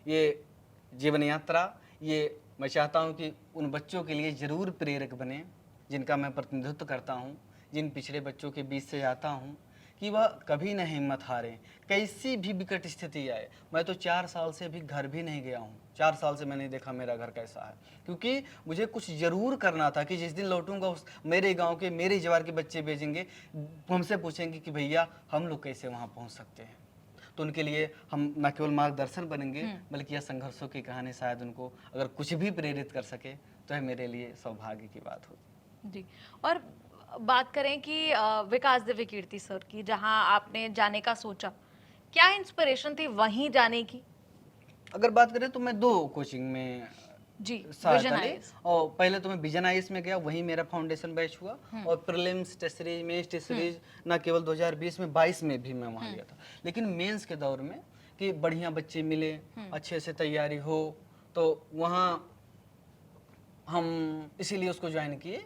ये जीवन यात्रा, ये मैं चाहता हूँ कि उन बच्चों के लिए ज़रूर प्रेरक बने जिनका मैं प्रतिनिधित्व करता हूँ, जिन पिछड़े बच्चों के बीच से आता हूँ, कि वह कभी न हिम्मत हारें, कैसी भी विकट स्थिति आए। मैं तो 4 साल से अभी घर भी नहीं गया हूँ, 4 साल से मैं नहीं देखा मेरा घर कैसा है, क्योंकि मुझे कुछ ज़रूर करना था कि जिस दिन लौटूंगा उस मेरे गांव के, मेरे जवार के बच्चे भेजेंगे, हमसे पूछेंगे कि भैया हम लोग कैसे वहाँ पहुँच सकते हैं। तो उनके लिए हम न केवल मार्गदर्शन बनेंगे, बल्कि यह संघर्षों की कहानी शायद उनको अगर कुछ भी प्रेरित कर सके, तो यह मेरे लिए सौभाग्य की बात होगी। जी। और बात करें कि विकास दिव्य कीर्ति सर की, जहां आपने जाने का सोचा, क्या इंस्पिरेशन थी वहीं जाने की? अगर बात करें तो मैं 2 कोचिंग में जी, विजन सहायता ली। आईएएस। और पहले तो मैं विजन आईएएस में गया, वहीं मेरा फाउंडेशन बैच हुआ, और prelims test series, mains test series, न केवल 2020 में, 22 में भी मैं वहाँ गया था। लेकिन मेंस के दौर में कि बढ़िया बच्चे मिले, अच्छे से तैयारी हो, तो वहाँ हम इसीलिए उसको ज्वाइन किए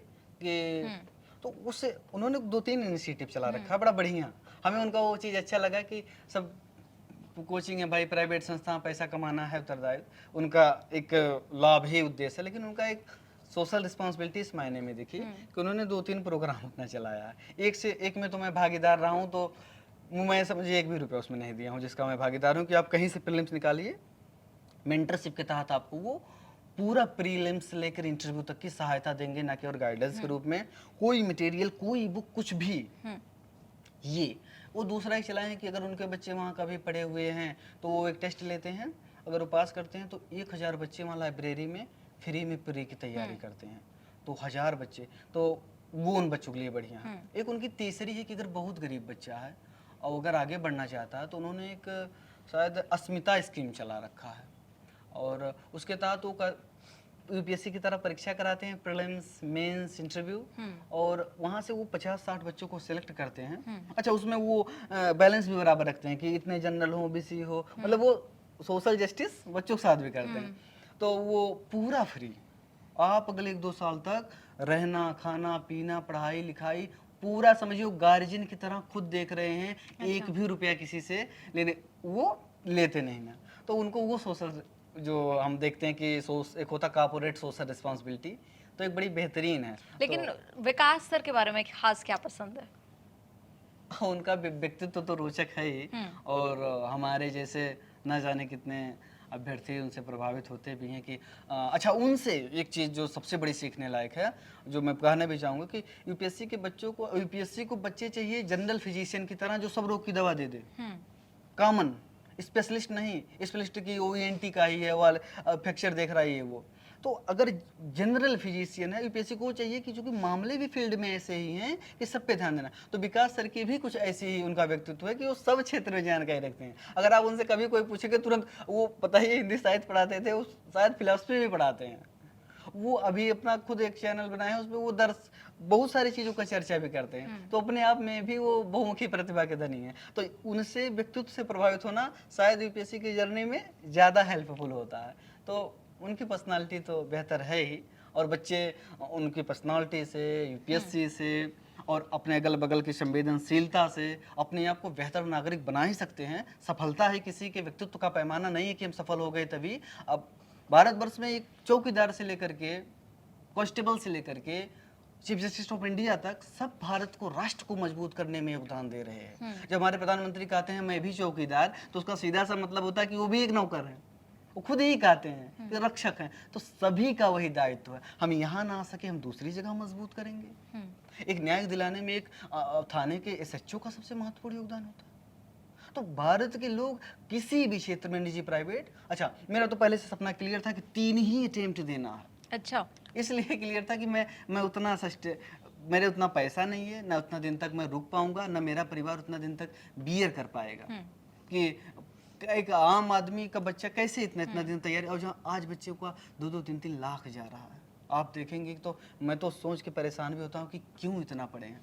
कि तो उससे उन्होंने 2-3 इनिशिएटिव चला रखा है, बड़ा बढ़िया। हमें उनका वो चीज़ अच्छा लगा कि सब कोचिंग है भाई, प्राइवेट संस्था, पैसा कमाना है उत्तरदायित्व, उनका एक लाभ ही उद्देश्य है, लेकिन उनका एक सोशल रिस्पॉन्सिबिलिटी इस मायने में देखी कि उन्होंने 2-3 प्रोग्राम अपना चलाया है। एक से एक में तो मैं भागीदार रहा हूँ, तो मैं समझिए 1 भी रुपया उसमें नहीं दिया हूँ, जिसका मैं भागीदार हूँ। कि आप कहीं से प्रीलिम्स निकालिए, मेंटरशिप के तहत आपको वो पूरा प्रीलिम्स लेकर इंटरव्यू तक की सहायता देंगे, ना कि और गाइडेंस के रूप में कोई मटेरियल, कोई बुक, कुछ भी। ये वो दूसरा ही चलाएं कि अगर उनके बच्चे वहाँ कभी पढ़े हुए हैं, तो वो एक टेस्ट लेते हैं, अगर वो पास करते हैं तो 1000 बच्चे वहाँ लाइब्रेरी में फ्री में प्री की तैयारी करते हैं। तो 1000 बच्चे, तो वो उन बच्चों के लिए बढ़िया है। एक उनकी तीसरी है कि अगर बहुत गरीब बच्चा है और अगर आगे बढ़ना चाहता है, तो उन्होंने एक शायद अस्मिता स्कीम चला रखा है, और उसके तहत वो यूपीएससी की तरह परीक्षा कराते हैं, प्रीलिम्स, मेंस, इंटरव्यू, और वहाँ से वो 50-60 बच्चों को सिलेक्ट करते हैं। अच्छा, उसमें वो बैलेंस भी बराबर रखते हैं कि इतने जनरल हो, बीसी हो, मतलब वो सोशल जस्टिस बच्चों के साथ भी करते हैं। तो वो पूरा फ्री, आप अगले 1-2 साल तक रहना, खाना, पीना, पढ़ाई लिखाई पूरा समझिए गार्जियन की तरह खुद देख रहे हैं। एक भी रुपया किसी से लेने वो लेते नहीं ना। तो उनको वो सोशल, जो हम देखते हैं कि एक होता कॉर्पोरेट सोशल रिस्पॉन्सिबिलिटी, तो एक बड़ी बेहतरीन है। लेकिन विकास सर के बारे में खास क्या पसंद है? उनका व्यक्तित्व तो रोचक है ही, और हमारे जैसे न जाने कितने अभ्यर्थी उनसे प्रभावित होते भी हैं कि अच्छा, उनसे एक चीज़ जो सबसे बड़ी सीखने लायक है, जो मैं कहना भी चाहूँगा, कि यूपीएससी के बच्चों को, यूपीएससी को बच्चे चाहिए जनरल फिजिशियन की तरह, जो सब रोग की दवा दे दे, कॉमन, स्पेशलिस्ट नहीं। स्पेशलिस्ट की ओईएनटी का ही है, वो फ्रैक्चर देख रहा है वो। तो अगर जनरल फिजिशियन है, यूपीएससी को चाहिए कि जो कि मामले भी फील्ड में ऐसे ही हैं कि सब पे ध्यान देना। तो विकास सर की भी कुछ ऐसी ही उनका व्यक्तित्व है कि वो सब क्षेत्र में जानकारी रखते हैं। अगर आप उनसे कभी कोई पूछेंगे तुरंत, वो पता ही हिंदी साहित्य पढ़ाते थे, वो शायद फिलोसफी भी पढ़ाते हैं। वो अभी अपना खुद एक चैनल बनाए हैं, उसमें वो दर्श बहुत सारी चीज़ों का चर्चा भी करते हैं। तो अपने आप में भी वो बहुमुखी प्रतिभा के धनी है। तो उनसे व्यक्तित्व से प्रभावित होना शायद यूपीएससी की जर्नी में ज़्यादा हेल्पफुल होता है। तो उनकी पर्सनालिटी तो बेहतर है ही, और बच्चे उनकी पर्सनालिटी से, यूपीएससी से और अपने अगल बगल की संवेदनशीलता से अपने आप को बेहतर नागरिक बना ही सकते हैं। सफलता है किसी के व्यक्तित्व का पैमाना नहीं है कि हम सफल हो गए तभी। अब भारतवर्ष में एक चौकीदार से लेकर के, कांस्टेबल से लेकर के चीफ जस्टिस ऑफ इंडिया तक सब भारत को, राष्ट्र को मजबूत करने में योगदान दे रहे हैं। जब हमारे प्रधानमंत्री कहते हैं मैं भी चौकीदार, तो उसका सीधा सा मतलब होता है कि वो भी एक नौकर है। वो खुद ही कहते हैं कि रक्षक हैं। तो सभी का वही दायित्व है। हम यहाँ ना आ सके, हम दूसरी जगह मजबूत करेंगे। एक न्याय दिलाने में एक थाने के एसएचओ का सबसे महत्वपूर्ण योगदान होता है। तो भारत के लोग किसी भी क्षेत्र में, निजी, प्राइवेट, अच्छा मेरा तो पहले से सपना क्लियर था कि 3 ही अटेम्प्ट देना है। अच्छा, इसलिए क्लियर था कि मैं उतना मेरे उतना पैसा नहीं है, ना उतना दिन तक मैं रुक पाऊंगा, ना मेरा परिवार उतना दिन तक बियर कर पाएगा कि एक आम आदमी का बच्चा कैसे इतना इतना दिन तैयारी। और जहाँ आज बच्चे को 2-3 लाख जा रहा है, आप देखेंगे तो मैं तो सोच के परेशान भी होता हूँ कि क्यों इतना पढ़े हैं।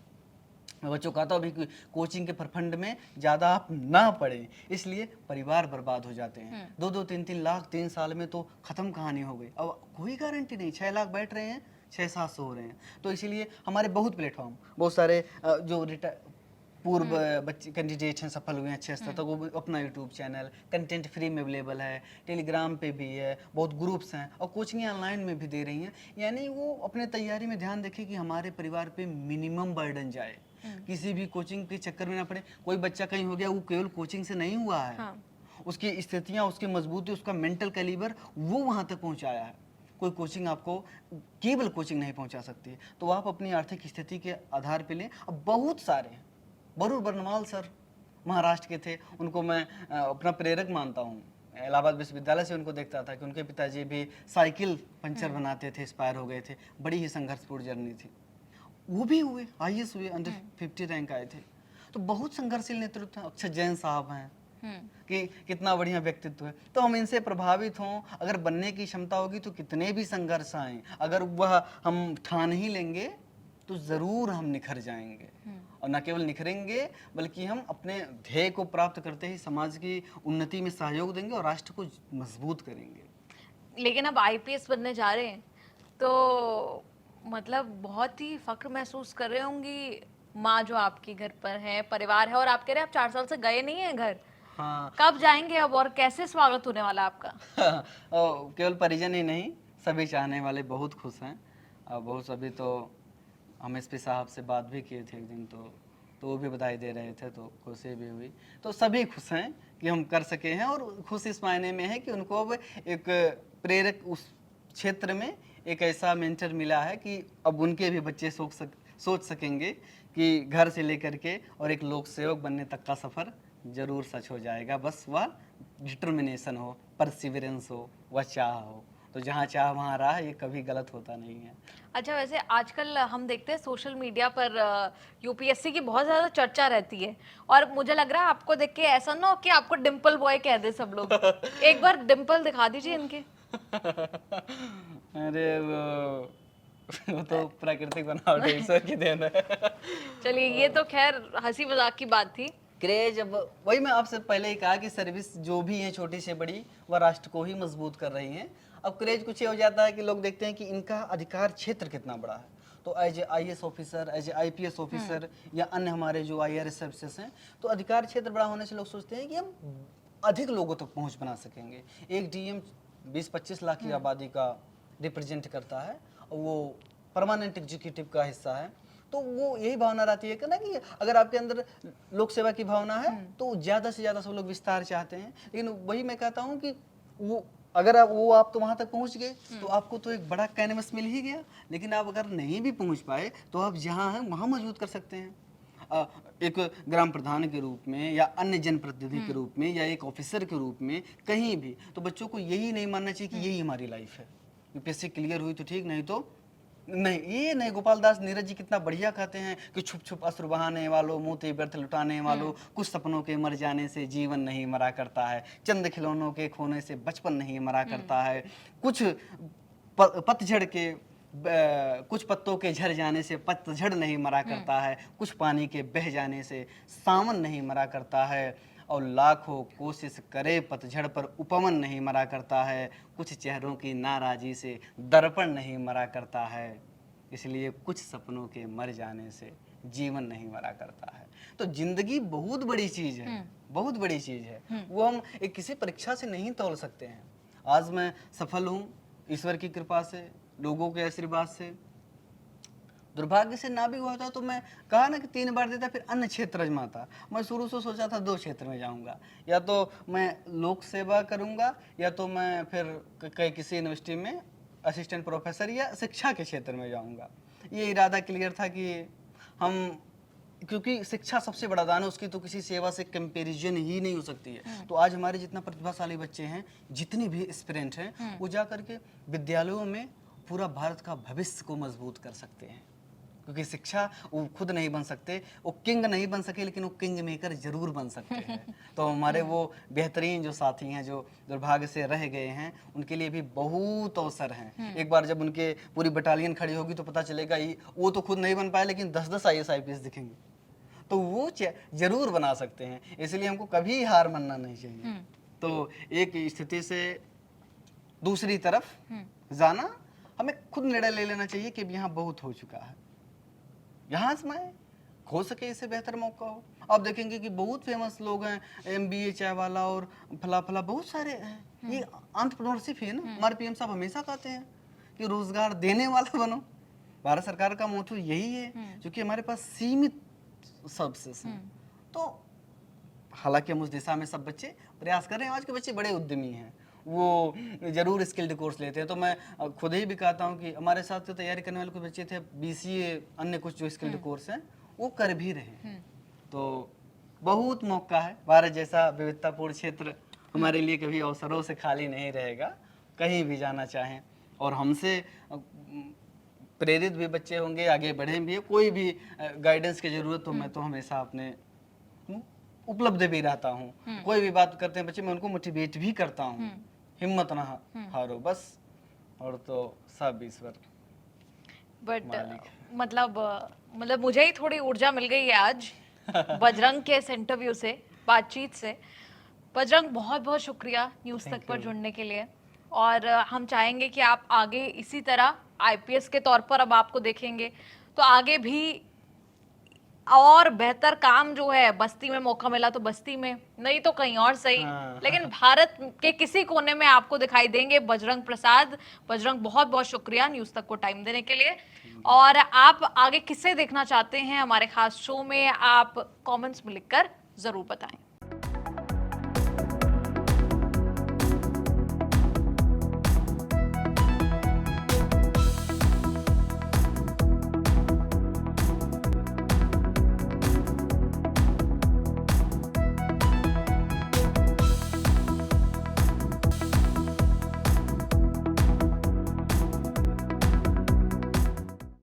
मैं बच्चों को कहता हूँ अभी कि कोचिंग के प्रखंड में ज़्यादा आप ना पढ़ें, इसलिए परिवार बर्बाद हो जाते हैं। 2-3 लाख 3 साल में तो ख़त्म कहानी हो गई। अब कोई गारंटी नहीं, 6 लाख बैठ रहे हैं, 600-700 हो रहे हैं। तो इसीलिए हमारे बहुत प्लेटफॉर्म, बहुत सारे जो पूर्व बच्चे कैंडिडेट हैं, सफल हुए हैं अच्छे स्तर तक, वो अपना यूट्यूब चैनल कंटेंट फ्री में अवेलेबल है, टेलीग्राम पे भी है, बहुत ग्रुप्स हैं और कोचिंग ऑनलाइन में भी दे रही हैं। यानी वो अपने तैयारी में ध्यान रखें कि हमारे परिवार पे मिनिमम बर्डन जाए, किसी भी कोचिंग के चक्कर में ना पड़े। कोई बच्चा कहीं हो गया, वो केवल कोचिंग से नहीं हुआ है। हाँ। उसकी स्थितियाँ, उसकी मजबूती, उसका मेंटल कैलिबर वो वहाँ तक पहुँचाया है। कोई कोचिंग आपको केवल कोचिंग नहीं पहुँचा सकती है। तो आप अपनी आर्थिक स्थिति के आधार पर लें। अब बहुत सारे हैं, बरूर बर्नवाल सर महाराष्ट्र के थे, उनको मैं अपना प्रेरक मानता हूँ। इलाहाबाद विश्वविद्यालय से उनको देखता था कि उनके पिताजी भी साइकिल पंचर बनाते थे, एक्सपायर हो गए थे। बड़ी ही संघर्षपूर्ण जर्नी थी। वो भी हुए, आईएएस हुए, अंडर 50 रैंक आए थे। तो बहुत संघर्षशील नेतृत्व है। अक्षय जैन साहब हैं कि कितना बढ़िया व्यक्तित्व है। तो हम इनसे प्रभावित हों, अगर बनने की क्षमता होगी तो कितने भी संघर्ष आए, अगर वह हम ठान ही लेंगे तो जरूर हम निखर जाएंगे। और न केवल निखरेंगे बल्कि हम अपने ध्येय को प्राप्त करते ही समाज की उन्नति में सहयोग देंगे और राष्ट्र को मजबूत करेंगे। लेकिन अब आईपीएस बनने जा रहे हैं तो मतलब बहुत ही फख्र महसूस कर रहे होंगी माँ जो आपकी घर पर है, परिवार है, और आप कह रहे हैं आप 4 साल से गए नहीं हैं घर। हाँ। कब जाएंगे अब और कैसे स्वागत होने वाला आपका? केवल परिजन ही नहीं, सभी चाहने वाले बहुत खुश हैं। बहुत सभी तो हम एसपी साहब से बात भी किए थे एक दिन, तो वो भी बधाई दे रहे थे, तो खुशी भी हुई। तो सभी खुश हैं कि हम कर सके हैं, और खुश इस मायने में है कि उनको अब एक प्रेरक उस क्षेत्र में एक ऐसा मेंटर मिला है कि अब उनके भी बच्चे सोच सकेंगे कि घर से लेकर के और एक लोक सेवक बनने तक का सफ़र जरूर सच हो जाएगा। बस वह डिटर्मिनेशन हो, परसिवरेंस हो, वह चाह हो। तो जहाँ चाह वहाँ राह, ये कभी गलत होता नहीं है। अच्छा, वैसे आजकल हम देखते हैं सोशल मीडिया पर यूपीएससी की बहुत ज़्यादा चर्चा रहती है, और मुझे लग रहा है आपको देख के ऐसा ना हो कि आपको डिम्पल बॉय कह दे सब लोग। एक बार डिम्पल दिखा दीजिए इनके। अरे वो तो प्राकृतिक बनावट है, ईश्वर की देन है। चलिए, ये तो खैर हंसी मजाक की बात थी। क्रेज, अब वही मैं आपसे पहले ही कहा कि सर्विस जो भी है छोटी से बड़ी, वह राष्ट्र को ही मजबूत कर रही हैं। अब क्रेज कुछ ये हो जाता है कि लोग देखते हैं कि इनका अधिकार क्षेत्र कितना बड़ा है। तो as a IAS officer, as a IPS officer या अन्य हमारे जो आईआरएस सर्विसेज हैं, तो अधिकार क्षेत्र बड़ा होने से लोग सोचते हैं कि हम अधिक लोगों तक पहुँच बना सकेंगे। एक डीएम 20-25 लाख की आबादी का रिप्रेजेंट करता है, और वो परमानेंट एग्जीक्यूटिव का हिस्सा है। तो वो यही भावना रहती है कि ना, कि अगर आपके अंदर लोक सेवा की भावना है तो ज़्यादा से ज़्यादा सब लोग विस्तार चाहते हैं। लेकिन वही मैं कहता हूँ कि वो अगर आप तो वहाँ तक पहुँच गए तो आपको तो एक बड़ा कैनवस मिल ही गया। लेकिन आप अगर नहीं भी पहुँच पाए तो आप जहाँ हैं वहाँ मजबूत कर सकते हैं। एक ग्राम प्रधान के रूप में, या अन्य जनप्रतिनिधि के रूप में, या एक ऑफिसर के रूप में, कहीं भी। तो बच्चों को यही नहीं मानना चाहिए कि यही हमारी लाइफ है। यूपीएससी क्लियर हुई तो ठीक, नहीं तो नहीं। ये नहीं, गोपाल दास नीरज जी कितना बढ़िया कहते हैं कि छुप छुप अश्रु बहाने वालों, मोती व्यर्थ लुटाने वालों, कुछ सपनों के मर जाने से जीवन नहीं मरा करता है, चंद खिलौनों के खोने से बचपन नहीं मरा करता है, कुछ पतझड़ के कुछ पत्तों के झड़ जाने से पतझड़ नहीं मरा करता है, कुछ पानी के बह जाने से सावन नहीं मरा करता है, और लाखों कोशिश करे पतझड़ पर उपवन नहीं मरा करता है, कुछ चेहरों की नाराजी से दर्पण नहीं मरा करता है, इसलिए कुछ सपनों के मर जाने से जीवन नहीं मरा करता है। तो जिंदगी बहुत बड़ी चीज है, बहुत बड़ी चीज है, वो हम एक किसी परीक्षा से नहीं तोल सकते हैं। आज मैं सफल हूँ ईश्वर की कृपा से, लोगों के आशीर्वाद से। दुर्भाग्य से ना भी हुआ था तो मैं कहा ना कि 3 बार देता फिर अन्य क्षेत्र आजमाता। मैं शुरू से सोचा था 2 क्षेत्र में जाऊंगा, या तो मैं लोक सेवा करूंगा या तो मैं फिर कहीं किसी यूनिवर्सिटी में असिस्टेंट प्रोफेसर या शिक्षा के क्षेत्र में जाऊंगा। ये इरादा क्लियर था कि हम, क्योंकि शिक्षा सबसे बड़ा दान है, उसकी तो किसी सेवा से कंपैरिजन ही नहीं हो सकती है। तो आज हमारे जितना प्रतिभाशाली बच्चे हैं, जितने भी एस्पिरेंट हैं, वो जा करके विद्यालयों में पूरा भारत का भविष्य को मजबूत कर सकते हैं। क्योंकि शिक्षा, वो खुद नहीं बन सकते, वो किंग नहीं बन सके, लेकिन वो किंग मेकर जरूर बन सकते हैं। तो हमारे वो बेहतरीन जो साथी हैं जो दुर्भाग्य से रह गए हैं, उनके लिए भी बहुत अवसर हैं। एक बार जब उनके पूरी बटालियन खड़ी होगी तो पता चलेगा वो तो खुद नहीं बन पाए, लेकिन 10-10 IAS IPS दिखेंगे, तो वो जरूर बना सकते हैं। इसलिए हमको कभी हार मानना नहीं चाहिए। तो एक स्थिति से दूसरी तरफ जाना, हमें खुद निर्णय ले लेना चाहिए कि अब यहाँ बहुत हो चुका है, यहाँ से मैं हो सके इससे बेहतर मौका हो। आप देखेंगे कि बहुत फेमस लोग हैं, MBA चाय वाला और फला फला बहुत सारे हैं। ये एंटरप्रेन्योरशिप है ना। हमारे PM साहब हमेशा कहते हैं कि रोजगार देने वाला बनो। भारत सरकार का मोटो यही है, क्योंकि हमारे पास सीमित सोर्सेस हैं। तो हालांकि हम उस दिशा में सब बच्चे प्रयास कर रहे हैं। आज के बच्चे बड़े उद्यमी हैं, वो जरूर स्किल्ड कोर्स लेते हैं। तो मैं खुद ही भी कहता हूँ कि हमारे साथ तो तैयारी करने वाले कुछ बच्चे थे, BCA अन्य कुछ जो स्किल्ड कोर्स हैं वो कर भी रहे हैं। तो बहुत मौका है। भारत जैसा विविधतापूर्ण क्षेत्र हमारे लिए कभी अवसरों से खाली नहीं रहेगा, कहीं भी जाना चाहें। और हमसे प्रेरित भी बच्चे होंगे, आगे बढ़े भी, कोई भी गाइडेंस की जरूरत हो मैं तो हमेशा अपने उपलब्ध भी रहता हूँ। कोई भी बात करते हैं बच्चे, मैं उनको मोटिवेट भी करता हूँ, हिम्मत ना हारो बस, और तो सब ईश्वर। बट मतलब मुझे ही थोड़ी ऊर्जा मिल गई है आज बजरंग के इस इंटरव्यू से, बातचीत से। बजरंग, बहुत बहुत शुक्रिया न्यूज़ तक पर जुड़ने के लिए। और हम चाहेंगे कि आप आगे इसी तरह IPS के तौर पर अब आपको देखेंगे, तो आगे भी और बेहतर काम जो है, बस्ती में मौका मिला तो बस्ती में, नहीं तो कहीं और सही, लेकिन भारत के किसी कोने में आपको दिखाई देंगे बजरंग प्रसाद। बजरंग, बहुत बहुत शुक्रिया न्यूज़ तक को टाइम देने के लिए। और आप आगे किसे देखना चाहते हैं हमारे खास शो में, आप कमेंट्स में लिखकर जरूर बताएं।